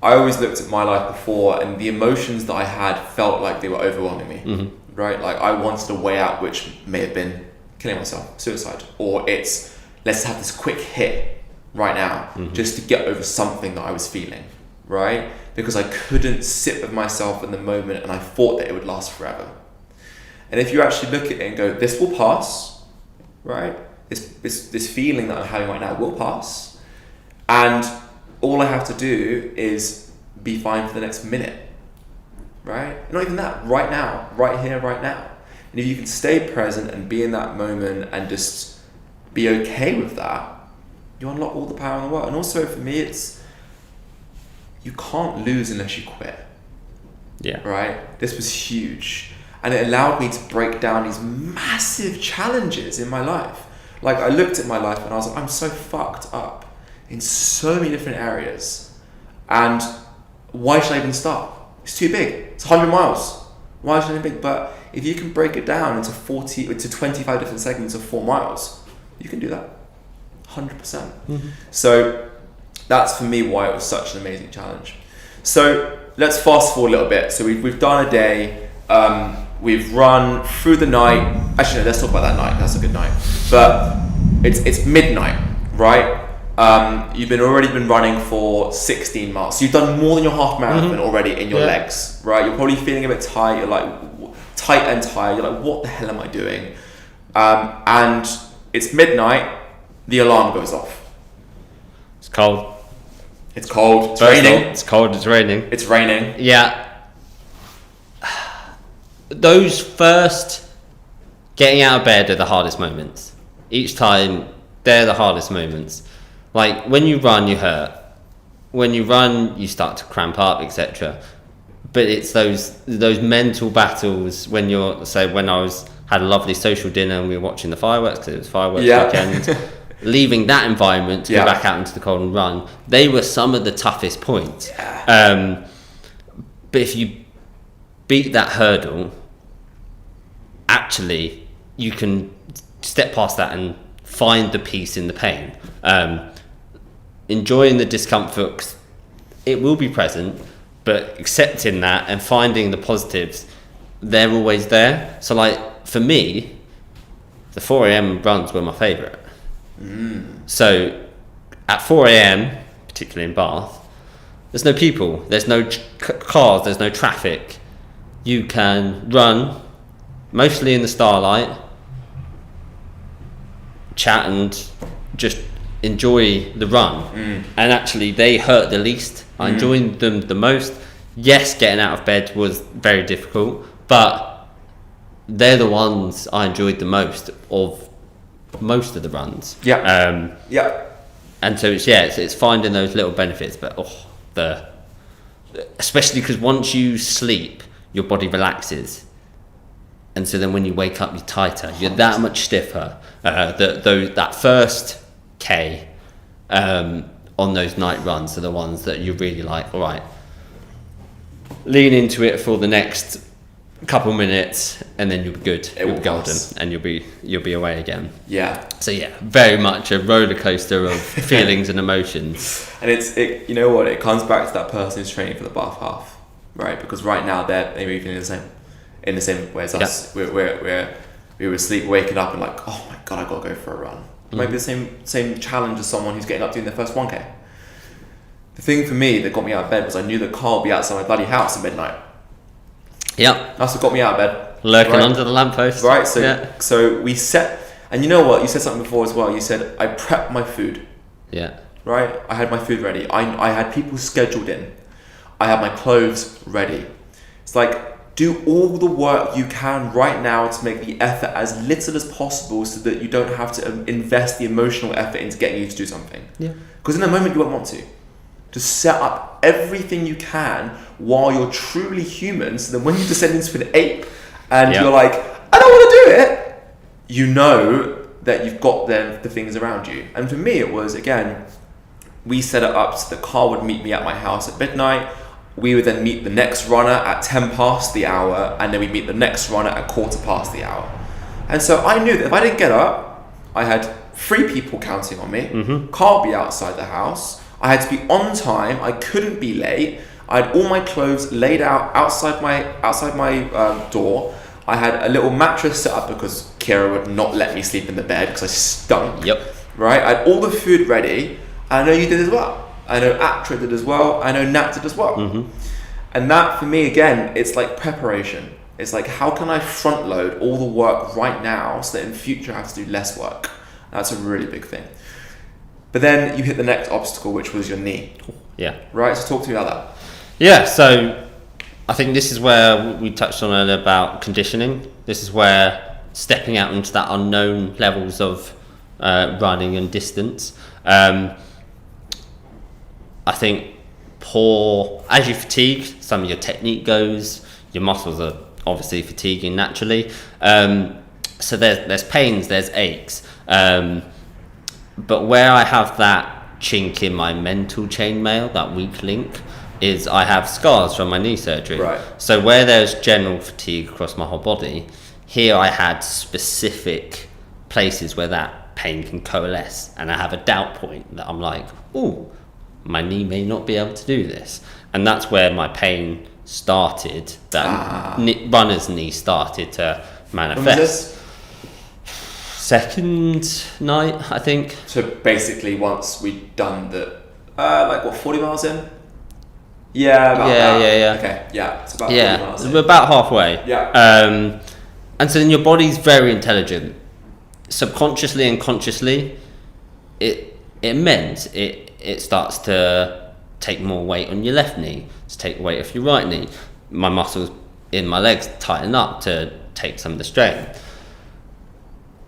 I always looked at my life before, and the emotions that I had felt like they were overwhelming me, right? Like I wanted a way out, which may have been killing myself, suicide, or it's let's have this quick hit right now, just to get over something that I was feeling, right? Because I couldn't sit with myself in the moment, and I thought that it would last forever. And if you actually look at it and go, this will pass, right? This feeling that I'm having right now will pass, and all I have to do is be fine for the next minute, right? Not even that, right now, right here, right now. And if you can stay present and be in that moment and just be okay with that, you unlock all the power in the world. And also for me, it's, you can't lose unless you quit. Yeah. Right? This was huge. And it allowed me to break down these massive challenges in my life. Like I looked at my life and I was like, I'm so fucked up in so many different areas. And why should I even start? It's too big. It's 100 miles. Why should I be big? But if you can break it down into 25 different segments of 4 miles, you can do that. 100%. So that's for me why it was such an amazing challenge. So let's fast forward a little bit. So we've done a day. We've run through the night. Actually, no, let's talk about that night. That's a good night. But it's midnight, right? You've already been running for 16 miles. So you've done more than your half marathon already in your legs, right? You're probably feeling a bit tight. You're like tight and tired. You're like, what the hell am I doing? And it's midnight. The alarm goes off. It's cold. It's cold. It's raining. It's cold. It's raining. It's raining. Yeah. Those first getting out of bed are the hardest moments. Each time, they're the hardest moments. Like when you run, you hurt. When you run, you start to cramp up, etc. But it's those mental battles when you're, say, when I had a lovely social dinner and we were watching the fireworks because it was fireworks weekend. Leaving that environment to go back out into the cold and run, they were some of the toughest points. But if you beat that hurdle, actually you can step past that and find the peace in the pain. Enjoying the discomfort, 'cause it will be present, but accepting that and finding the positives, they're always there. So like for me, the 4 a.m. runs were my favourite. So at 4 a.m, particularly in Bath, there's no people, there's no cars, there's no traffic. You can run mostly in the starlight, chat and just enjoy the run. And actually they hurt the least. I enjoyed them the most. Yes, getting out of bed was very difficult, but they're the ones I enjoyed the most of most of the runs. And so it's finding those little benefits, but especially because once you sleep, your body relaxes, and so then when you wake up, you're tighter, you're that much stiffer. That first K on those night runs are the ones that you really like. All right, lean into it for the next couple minutes, and then you'll be good. You'll be golden, and you'll be away again. So very much a roller coaster of feelings and emotions. And you know what? It comes back to that person who's training for the Bath half, right? Because right now they're moving in the same way as us. We were asleep, waking up, and like, oh my god, I gotta go for a run. Maybe the same challenge as someone who's getting up doing their first 1K. The thing for me that got me out of bed was I knew that Carl would be outside my bloody house at midnight. That's what got me out of bed. Lurking under the lamppost. Right, so we set, and you know what, you said something before as well, you said, I prepped my food. Right, I had my food ready. I had people scheduled in. I had my clothes ready. It's like, do all the work you can right now to make the effort as little as possible so that you don't have to invest the emotional effort into getting you to do something. Because in a moment you won't want to. Just set up everything you can while you're truly human, so that when you descend into an ape and Yep. you're like, I don't want to do it, you know that you've got the things around you. And for me, it was, again, we set it up so the car would meet me at my house at midnight. We would then meet the next runner at 10 past the hour, and then we'd meet the next runner at 15 past the hour. And so I knew that if I didn't get up, I had 3 people counting on me, car would be outside the house, I had to be on time, I couldn't be late, I had all my clothes laid out outside my door. I had a little mattress set up because Kira would not let me sleep in the bed because I stunk. Yep. Right? I had all the food ready. I know you did as well. I know Atra did as well. I know Nat did as well. Mm-hmm. And that, for me, again, it's like preparation. It's like, how can I front load all the work right now so that in future I have to do less work? That's a really big thing. But then you hit the next obstacle, which was your knee. Yeah. Right? So talk to me about that. Yeah, so I think this is where we touched on earlier about conditioning. This is where stepping out into that unknown levels of running and distance. I think as you fatigue, some of your technique goes, your muscles are obviously fatiguing naturally. So there's pains, there's aches. But where I have that chink in my mental chainmail, that weak link, is I have scars from my knee surgery. Right. So where there's general fatigue across my whole body, here I had specific places where that pain can coalesce, and I have a doubt point that I'm like, ooh, my knee may not be able to do this. And that's where my pain started, that runner's knee started to manifest. When was this? Second night, I think. So basically, once we'd done 40 miles in? Yeah, about that. Yeah. Okay, yeah, it's about 40 miles in. We're about halfway. Yeah. And so then your body's very intelligent. Subconsciously and consciously, it mends. It starts to take more weight on your left knee, to take weight off your right knee. My muscles in my legs tighten up to take some of the strain,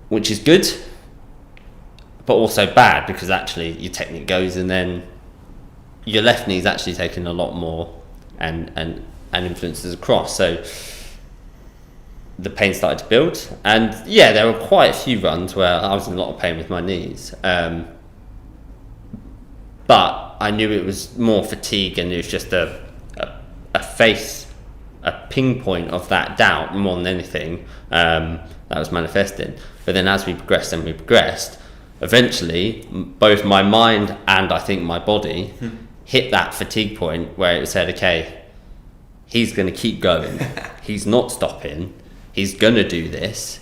which is good, but also bad, because actually your technique goes and then your left knee is actually taking a lot more and influences across. So the pain started to build, and yeah, there were quite a few runs where I was in a lot of pain with my knees, but I knew it was more fatigue, and it was just a pinpoint of that doubt more than anything that was manifesting. But then as we progressed, eventually both my mind and I think my body hit that fatigue point where it said, okay, he's going to keep going. He's not stopping. He's going to do this.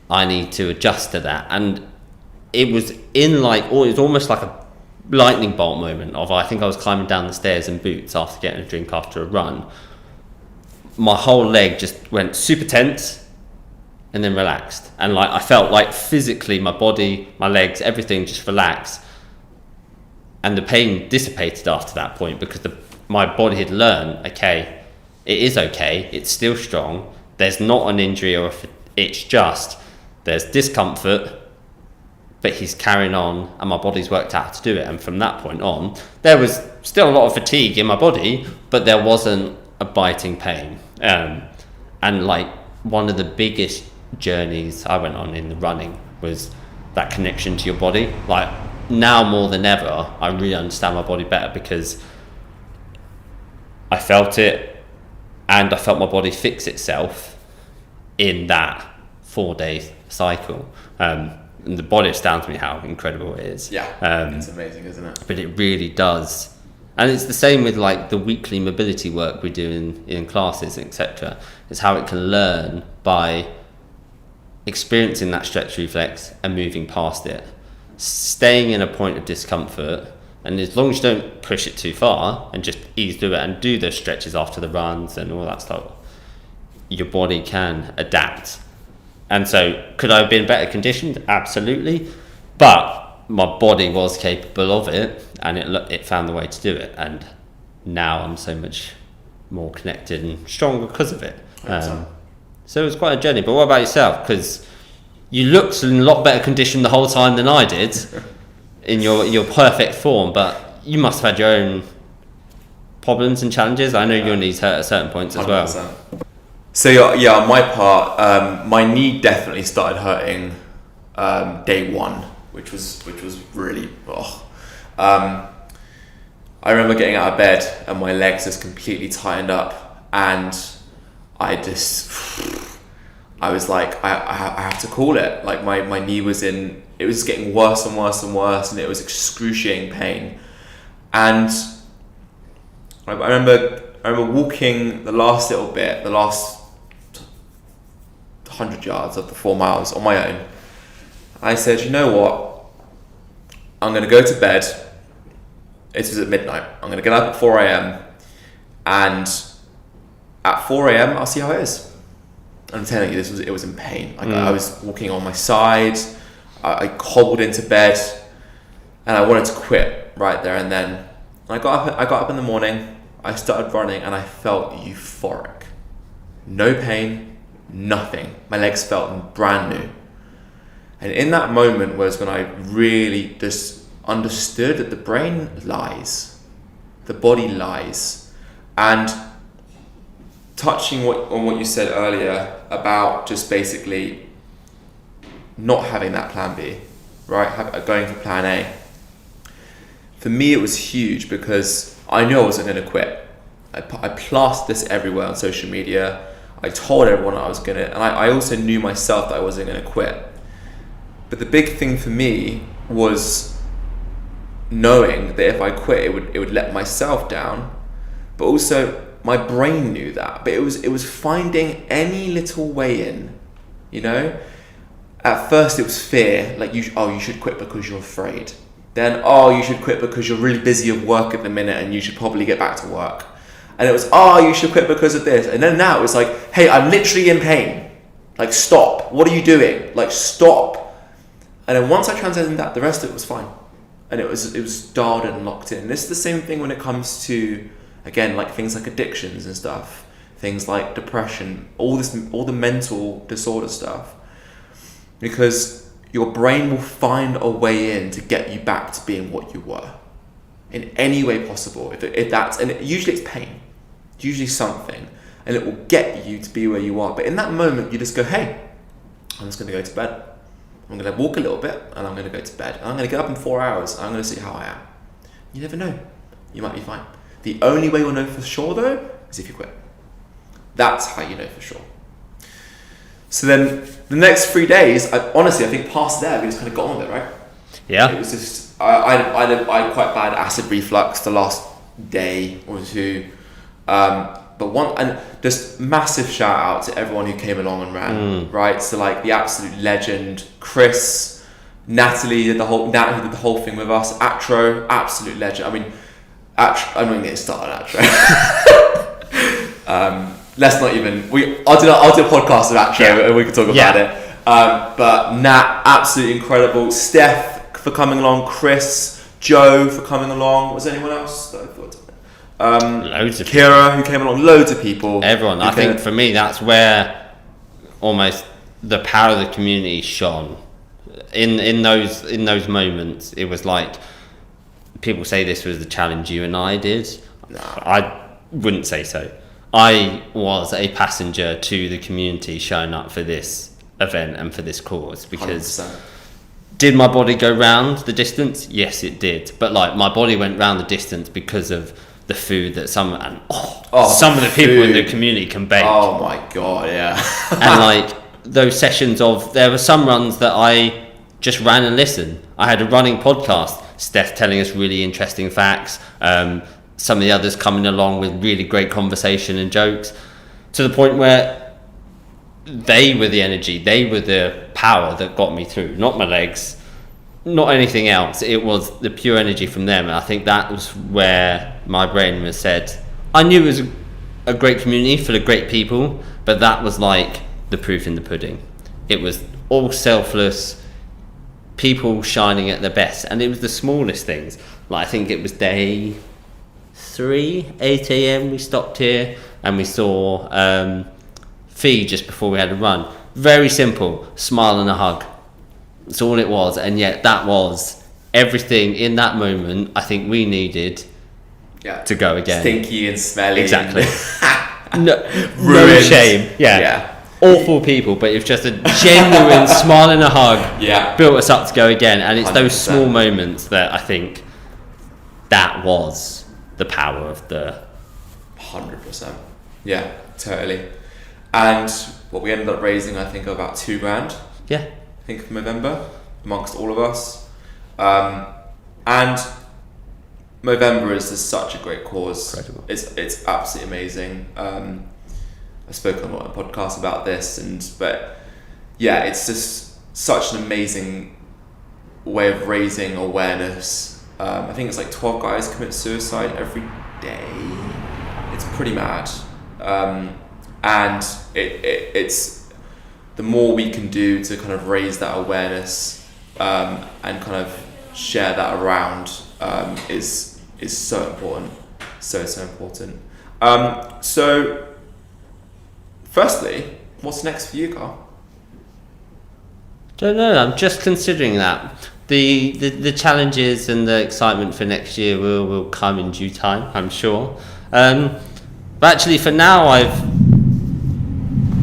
I need to adjust to that. And it was it was almost like a lightning bolt moment of, I think I was climbing down the stairs in boots after getting a drink after a run. My whole leg just went super tense and then relaxed. And I felt like physically my body, my legs, everything just relaxed. And the pain dissipated after that point, because my body had learned, okay, it is okay, it's still strong, there's not an injury, it's just, there's discomfort, but he's carrying on, and my body's worked out how to do it. And from that point on, there was still a lot of fatigue in my body, but there wasn't a biting pain. And one of the biggest journeys I went on in the running was that connection to your body. Now more than ever, I really understand my body better, because I felt it, and I felt my body fix itself in that 4-day cycle. And the body astounds me how incredible it is. Yeah, it's amazing, isn't it? But it really does. And it's the same with the weekly mobility work we do in classes, etc. It's how it can learn by experiencing that stretch reflex and moving past it, staying in a point of discomfort, and as long as you don't push it too far and just ease through it and do those stretches after the runs and all that stuff, your body can adapt. And so could I have been better conditioned? Absolutely. But my body was capable of it, and it found the way to do it. And now I'm so much more connected and stronger because of it. So it was quite a journey. But what about yourself? Because you looked in a lot better condition the whole time than I did in your perfect form, but you must have had your own problems and challenges. I know your knees hurt at certain points as well. So yeah, on my part, my knee definitely started hurting day one, which was really. I remember getting out of bed and my legs just completely tightened up, and I was like, I have to call it. Like my knee was it was getting worse and worse and worse, and it was excruciating pain. And I remember walking the last little bit, the last 100 yards of the 4 miles on my own. I said, you know what? I'm going to go to bed. It was at midnight. I'm going to get up at 4 a.m. and at 4 a.m. I'll see how it is. I'm telling you, it was in pain. Like I was walking on my side. I hobbled into bed, and I wanted to quit right there and then. I got up in the morning. I started running, and I felt euphoric. No pain, nothing. My legs felt brand new. And in that moment was when I really just understood that the brain lies, the body lies. And touching on what you said earlier about just basically not having that plan B, right? Going for plan A. For me, it was huge because I knew I wasn't going to quit. I plastered this everywhere on social media. I told everyone I was going to, and I also knew myself that I wasn't going to quit. But the big thing for me was knowing that if I quit, it would let myself down, but also my brain knew that. But it was finding any little way in, you know. At first, it was fear, like you should quit because you're afraid. Then you should quit because you're really busy at work at the minute and you should probably get back to work. And it was you should quit because of this. And then now it was like, hey, I'm literally in pain. Like stop. What are you doing? Like stop. And then once I transcended that, the rest of it was fine. And it was dialed in and locked in. And this is the same thing when it comes to, again, like things like addictions and stuff, things like depression, all the mental disorder stuff. Because your brain will find a way in to get you back to being what you were, in any way possible. Usually it's pain, usually something, and it will get you to be where you are. But in that moment, you just go, hey, I'm just going to go to bed. I'm going to walk a little bit, and I'm going to go to bed. And I'm going to get up in 4 hours, and I'm going to see how I am. You never know. You might be fine. The only way you'll know for sure, though, is if you quit. That's how you know for sure. So then, the next 3 days, I think past there, we just kind of got on with it, right? Yeah. It was just, I had quite bad acid reflux the last day or two. But one, and just massive shout out to everyone who came along and ran, right? So like the absolute legend, Chris, Natalie did the whole thing with us. Atro, absolute legend. I mean, I'm not getting started on Atro. Let's not even. I'll do a podcast with Atro and we can talk about it. But Nat, absolutely incredible. Steph for coming along. Chris, Joe for coming along. Was there anyone else that I thought? Loads of Kira who came along. Loads of people. Everyone. I think for me that's where almost the power of the community shone. In those moments, it was like people say this was the challenge you and I did. No. I wouldn't say so. I was a passenger to the community showing up for this event and for this cause because 100%. Did my body go round the distance? Yes, it did. But like my body went round the distance because of the food that some of the people in the community can bake. Oh my god, yeah. And like those sessions there were some runs that I just ran and listened. I had a running podcast, Steph telling us really interesting facts, some of the others coming along with really great conversation and jokes, to the point where they were the energy, they were the power that got me through, not my legs, not anything else. It was the pure energy from them. And I think that was where my brain was said, I knew it was a great community full of great people, but that was like the proof in the pudding. It was all selfless, people shining at their best, and it was the smallest things. Like I think it was day 3, 8 a.m. we stopped here and we saw Fee just before we had a run. Very simple, smile and a hug. That's all it was, and yet that was everything in that moment I think we needed to go again. Stinky and smelly. Exactly. no Ruined. shame. Yeah. Awful people, but it's just a genuine smile and a hug. Yeah. Built us up to go again, and it's 100%. those small moments that I think that was the power of the 100%. Yeah, totally. And what we ended up raising, I think, about $2,000. Yeah. I think for November, amongst all of us. And Movember is just such a great cause. Incredible. It's absolutely amazing. I've spoken a lot on podcasts about this, but yeah, it's just such an amazing way of raising awareness. I think it's like 12 guys commit suicide every day. It's pretty mad. And it's the more we can do to kind of raise that awareness and kind of share that around is so important. So important. So firstly, what's next for you, Carl? Don't know. I'm just considering that. The challenges and the excitement for next year will come in due time, I'm sure. But actually, for now,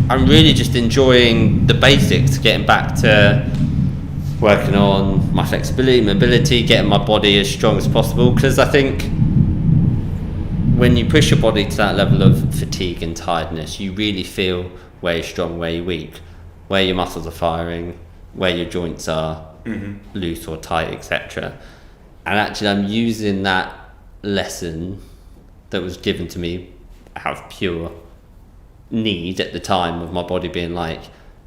I'm really just enjoying the basics, getting back to working on my flexibility, mobility, getting my body as strong as possible. Because I think when you push your body to that level of fatigue and tiredness, you really feel where you're strong, where you're weak, where your muscles are firing, where your joints are loose or tight, etc. And actually, I'm using that lesson that was given to me out of pure need at the time of my body being like,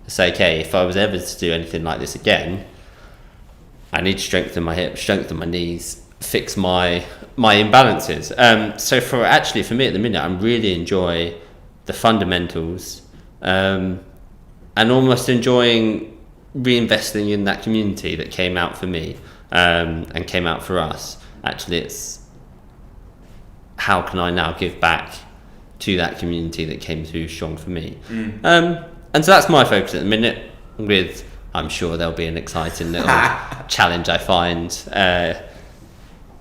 say, okay, if I was ever to do anything like this again, I need to strengthen my hips, strengthen my knees, fix my imbalances. So for me at the minute, I'm really enjoy the fundamentals and almost enjoying reinvesting in that community that came out for me and came out for us. Actually, it's how can I now give back to that community that came through strong for me. And so that's my focus at the minute, with I'm sure there'll be an exciting little challenge I find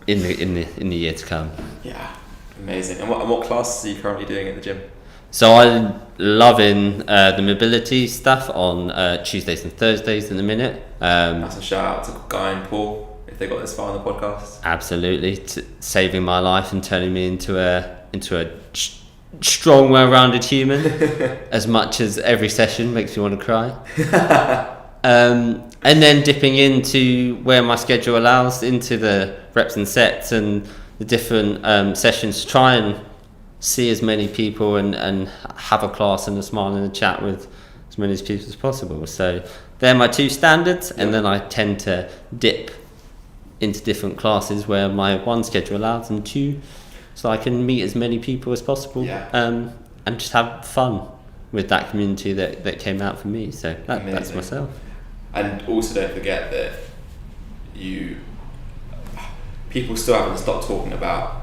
in the year to come. Yeah, amazing. And what classes are you currently doing at the gym? So I'm loving the mobility stuff on Tuesdays and Thursdays in the minute. That's a shout out to Guy and Paul if they got this far on the podcast. Absolutely, saving my life and turning me into a strong, well-rounded human. As much as every session makes me want to cry. And then dipping into where my schedule allows, into the reps and sets and the different sessions to try and see as many people and have a class and a smile and a chat with as many people as possible. So they're my two standards, and then I tend to dip into different classes where my one schedule allows, and two, so I can meet as many people as possible and just have fun with that community that came out for me. So that's myself. And also don't forget that people still haven't stopped talking about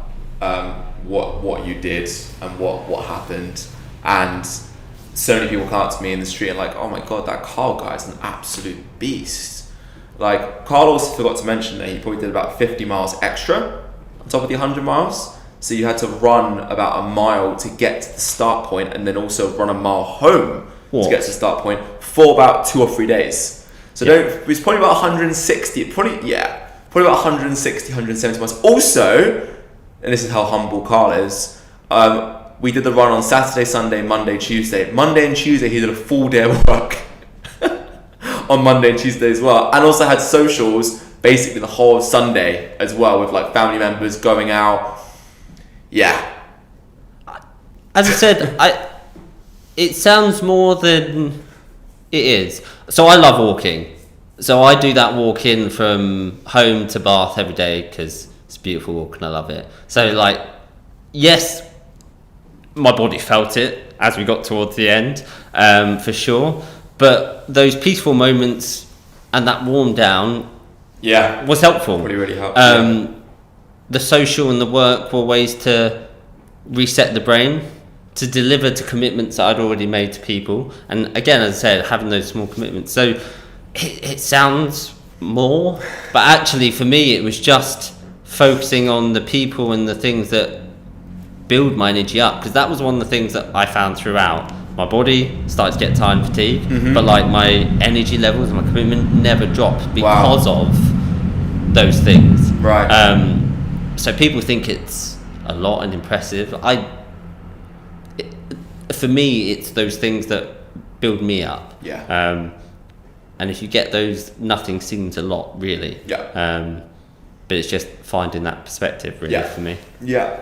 what you did and what happened, and so many people come up to me in the street and like, oh my god, that Carl guy is an absolute beast. Like, Carl also forgot to mention that he probably did about 50 miles extra on top of the 100 miles, so you had to run about a mile to get to the start point, and then also run a mile home to get to the start point for about 2 or 3 days. So it was probably about 160, probably about 160, 170 miles. Also, and this is how humble Carl is, we did the run on Saturday, Sunday, Monday, Tuesday. Monday and Tuesday he did a full day of work on Monday and Tuesday as well, and also had socials basically the whole of Sunday as well, with like family members going out. Yeah. As I said, it sounds more than it is. So I love walking. So I do that walk in from home to Bath every day because it's a beautiful walk and I love it. So like, yes, my body felt it as we got towards the end, for sure. But those peaceful moments and that warm down was helpful. Really helped. The social and the work were ways to reset the brain, to deliver to commitments that I'd already made to people. And again, as I said, having those small commitments. So it sounds more, but actually for me, it was just focusing on the people and the things that build my energy up, because that was one of the things that I found throughout. My body started to get time fatigue, but like my energy levels and my commitment never dropped because of those things. Right. So people think it's a lot and impressive. For me, it's those things that build me up. Yeah. And if you get those, nothing seems a lot, really. Yeah. But it's just finding that perspective, really, for me. Yeah.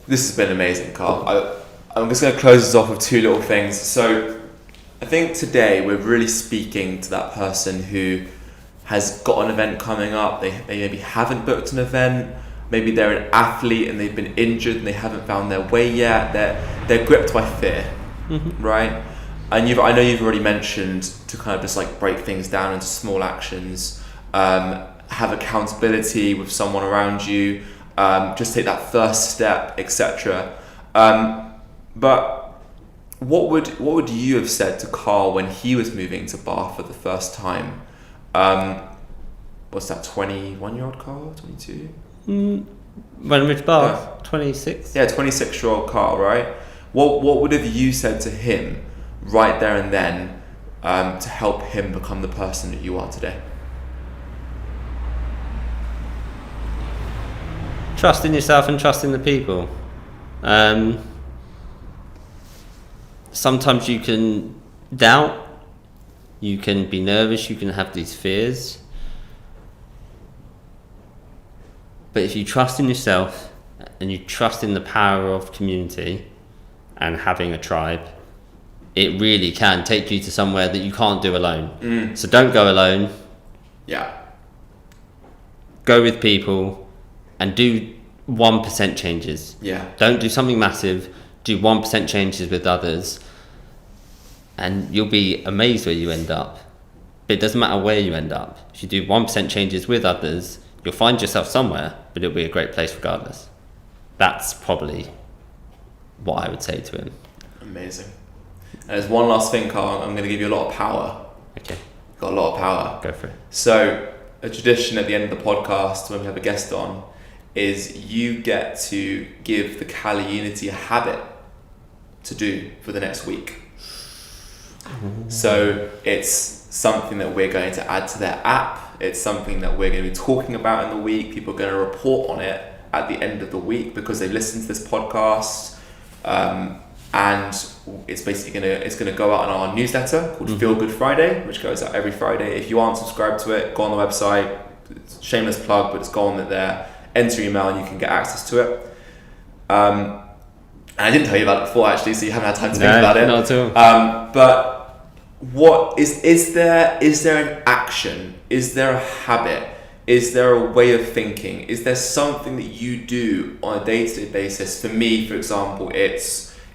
This has been amazing, Carl. I'm just going to close this off with two little things. So I think today we're really speaking to that person who has got an event coming up. They maybe haven't booked an event. Maybe they're an athlete and they've been injured and they haven't found their way yet. They're gripped by fear, right? And I know you've already mentioned to kind of just like break things down into small actions, have accountability with someone around you, just take that first step, etc. But what would you have said to Carl when he was moving to Bath for the first time? What's that, 21-year-old Carl, 22? When I moved to Bath, 26. Yeah, 26-year-old Carl, right? What would have you said to him right there and then to help him become the person that you are today? Trust in yourself and trust in the people. Sometimes you can doubt, you can be nervous, you can have these fears. But if you trust in yourself and you trust in the power of community and having a tribe, it really can take you to somewhere that you can't do alone. So don't go alone. Yeah. Go with people and do 1% changes. Yeah. Don't do something massive. Do 1% changes with others, and you'll be amazed where you end up. But it doesn't matter where you end up. If you do 1% changes with others, you'll find yourself somewhere, but it'll be a great place regardless. That's probably what I would say to him. Amazing. And there's one last thing, Carl. I'm going to give you a lot of power. Okay. You've got a lot of power. Go for it. So a tradition at the end of the podcast when we have a guest on is you get to give the CaliUnity a habit to do for the next week. So it's something that we're going to add to their app. It's something that we're going to be talking about in the week. People are going to report on it at the end of the week because they've listened to this podcast. And it's basically going to go out on our newsletter called Feel Good Friday, which goes out every Friday. If you aren't subscribed to it, go on the website. It's a shameless plug, but it's go on there. Enter your email and you can get access to it. And I didn't tell you about it before actually, so you haven't had time to think about it. Not at all. But what is there an action? Is there a habit? Is there a way of thinking? Is there something that you do on a day-to-day basis? For me, for example, it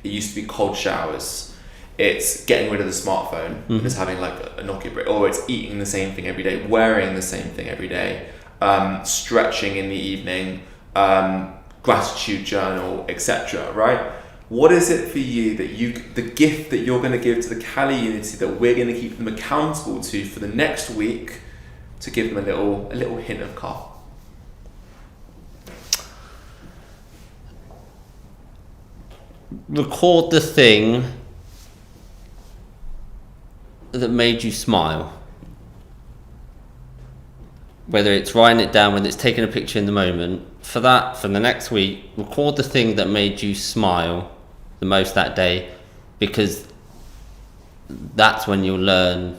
used to be cold showers. It's getting rid of the smartphone and just having like a Nokia break, or it's eating the same thing every day, wearing the same thing every day, stretching in the evening, gratitude journal, etc. Right? What is it for you that the gift that you're going to give to the CaliUnity that we're going to keep them accountable to for the next week to give them a little hint of Carl? Record the thing that made you smile. Whether it's writing it down, whether it's taking a picture in the moment. For the next week, record the thing that made you smile the most that day, because that's when you'll learn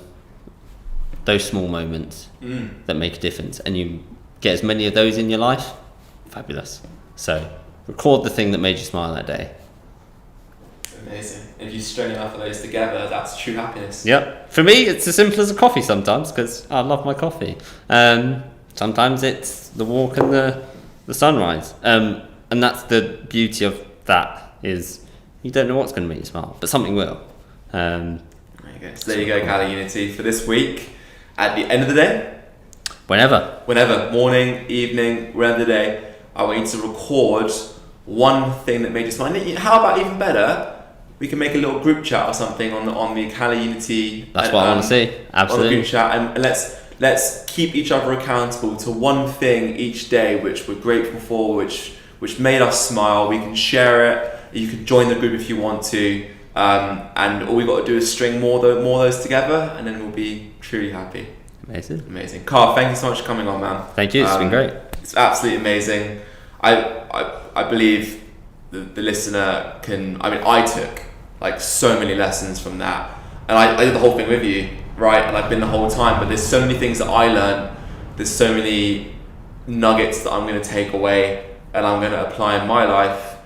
those small moments that make a difference, and you get as many of those in your life. Fabulous. So record the thing that made you smile that day. Amazing. If you string enough of those together, that's true happiness. Yep. For me, it's as simple as a coffee sometimes, because I love my coffee. Sometimes it's the walk and the sunrise. And that's the beauty of that, is you don't know what's going to make you smile, but something will. There you go. So there you go, CaliUnity, for this week. At the end of the day, whenever, morning, evening, wherever the day, I want you to record one thing that made you smile. How about even better? We can make a little group chat or something on the CaliUnity. That's what I want to see. Absolutely. On the group chat, and let's keep each other accountable to one thing each day, which we're grateful for, which which made us smile. We can share it. You can join the group if you want to. And all we got to do is string more of those together, and then we'll be truly happy. Amazing. Carl, thank you so much for coming on, man. Thank you. It's been great. It's absolutely amazing. I believe the listener can. I mean, I took like so many lessons from that, and I did the whole thing with you, right? And I've been the whole time. But there's so many things that I learned. There's so many nuggets that I'm going to take away and I'm going to apply in my life.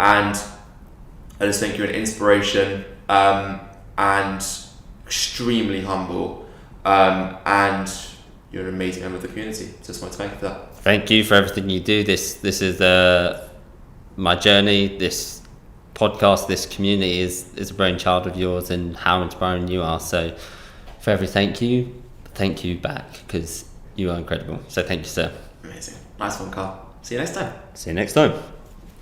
And I just think you're an inspiration, and extremely humble, and you're an amazing member of the community. Just want to thank you for that. Thank you for everything you do. This is my journey. This podcast, this community is a brainchild of yours, and how inspiring you are. So for every thank you back, because you are incredible. So thank you, sir. Amazing. Nice one, Carl. See you next time. See you next time.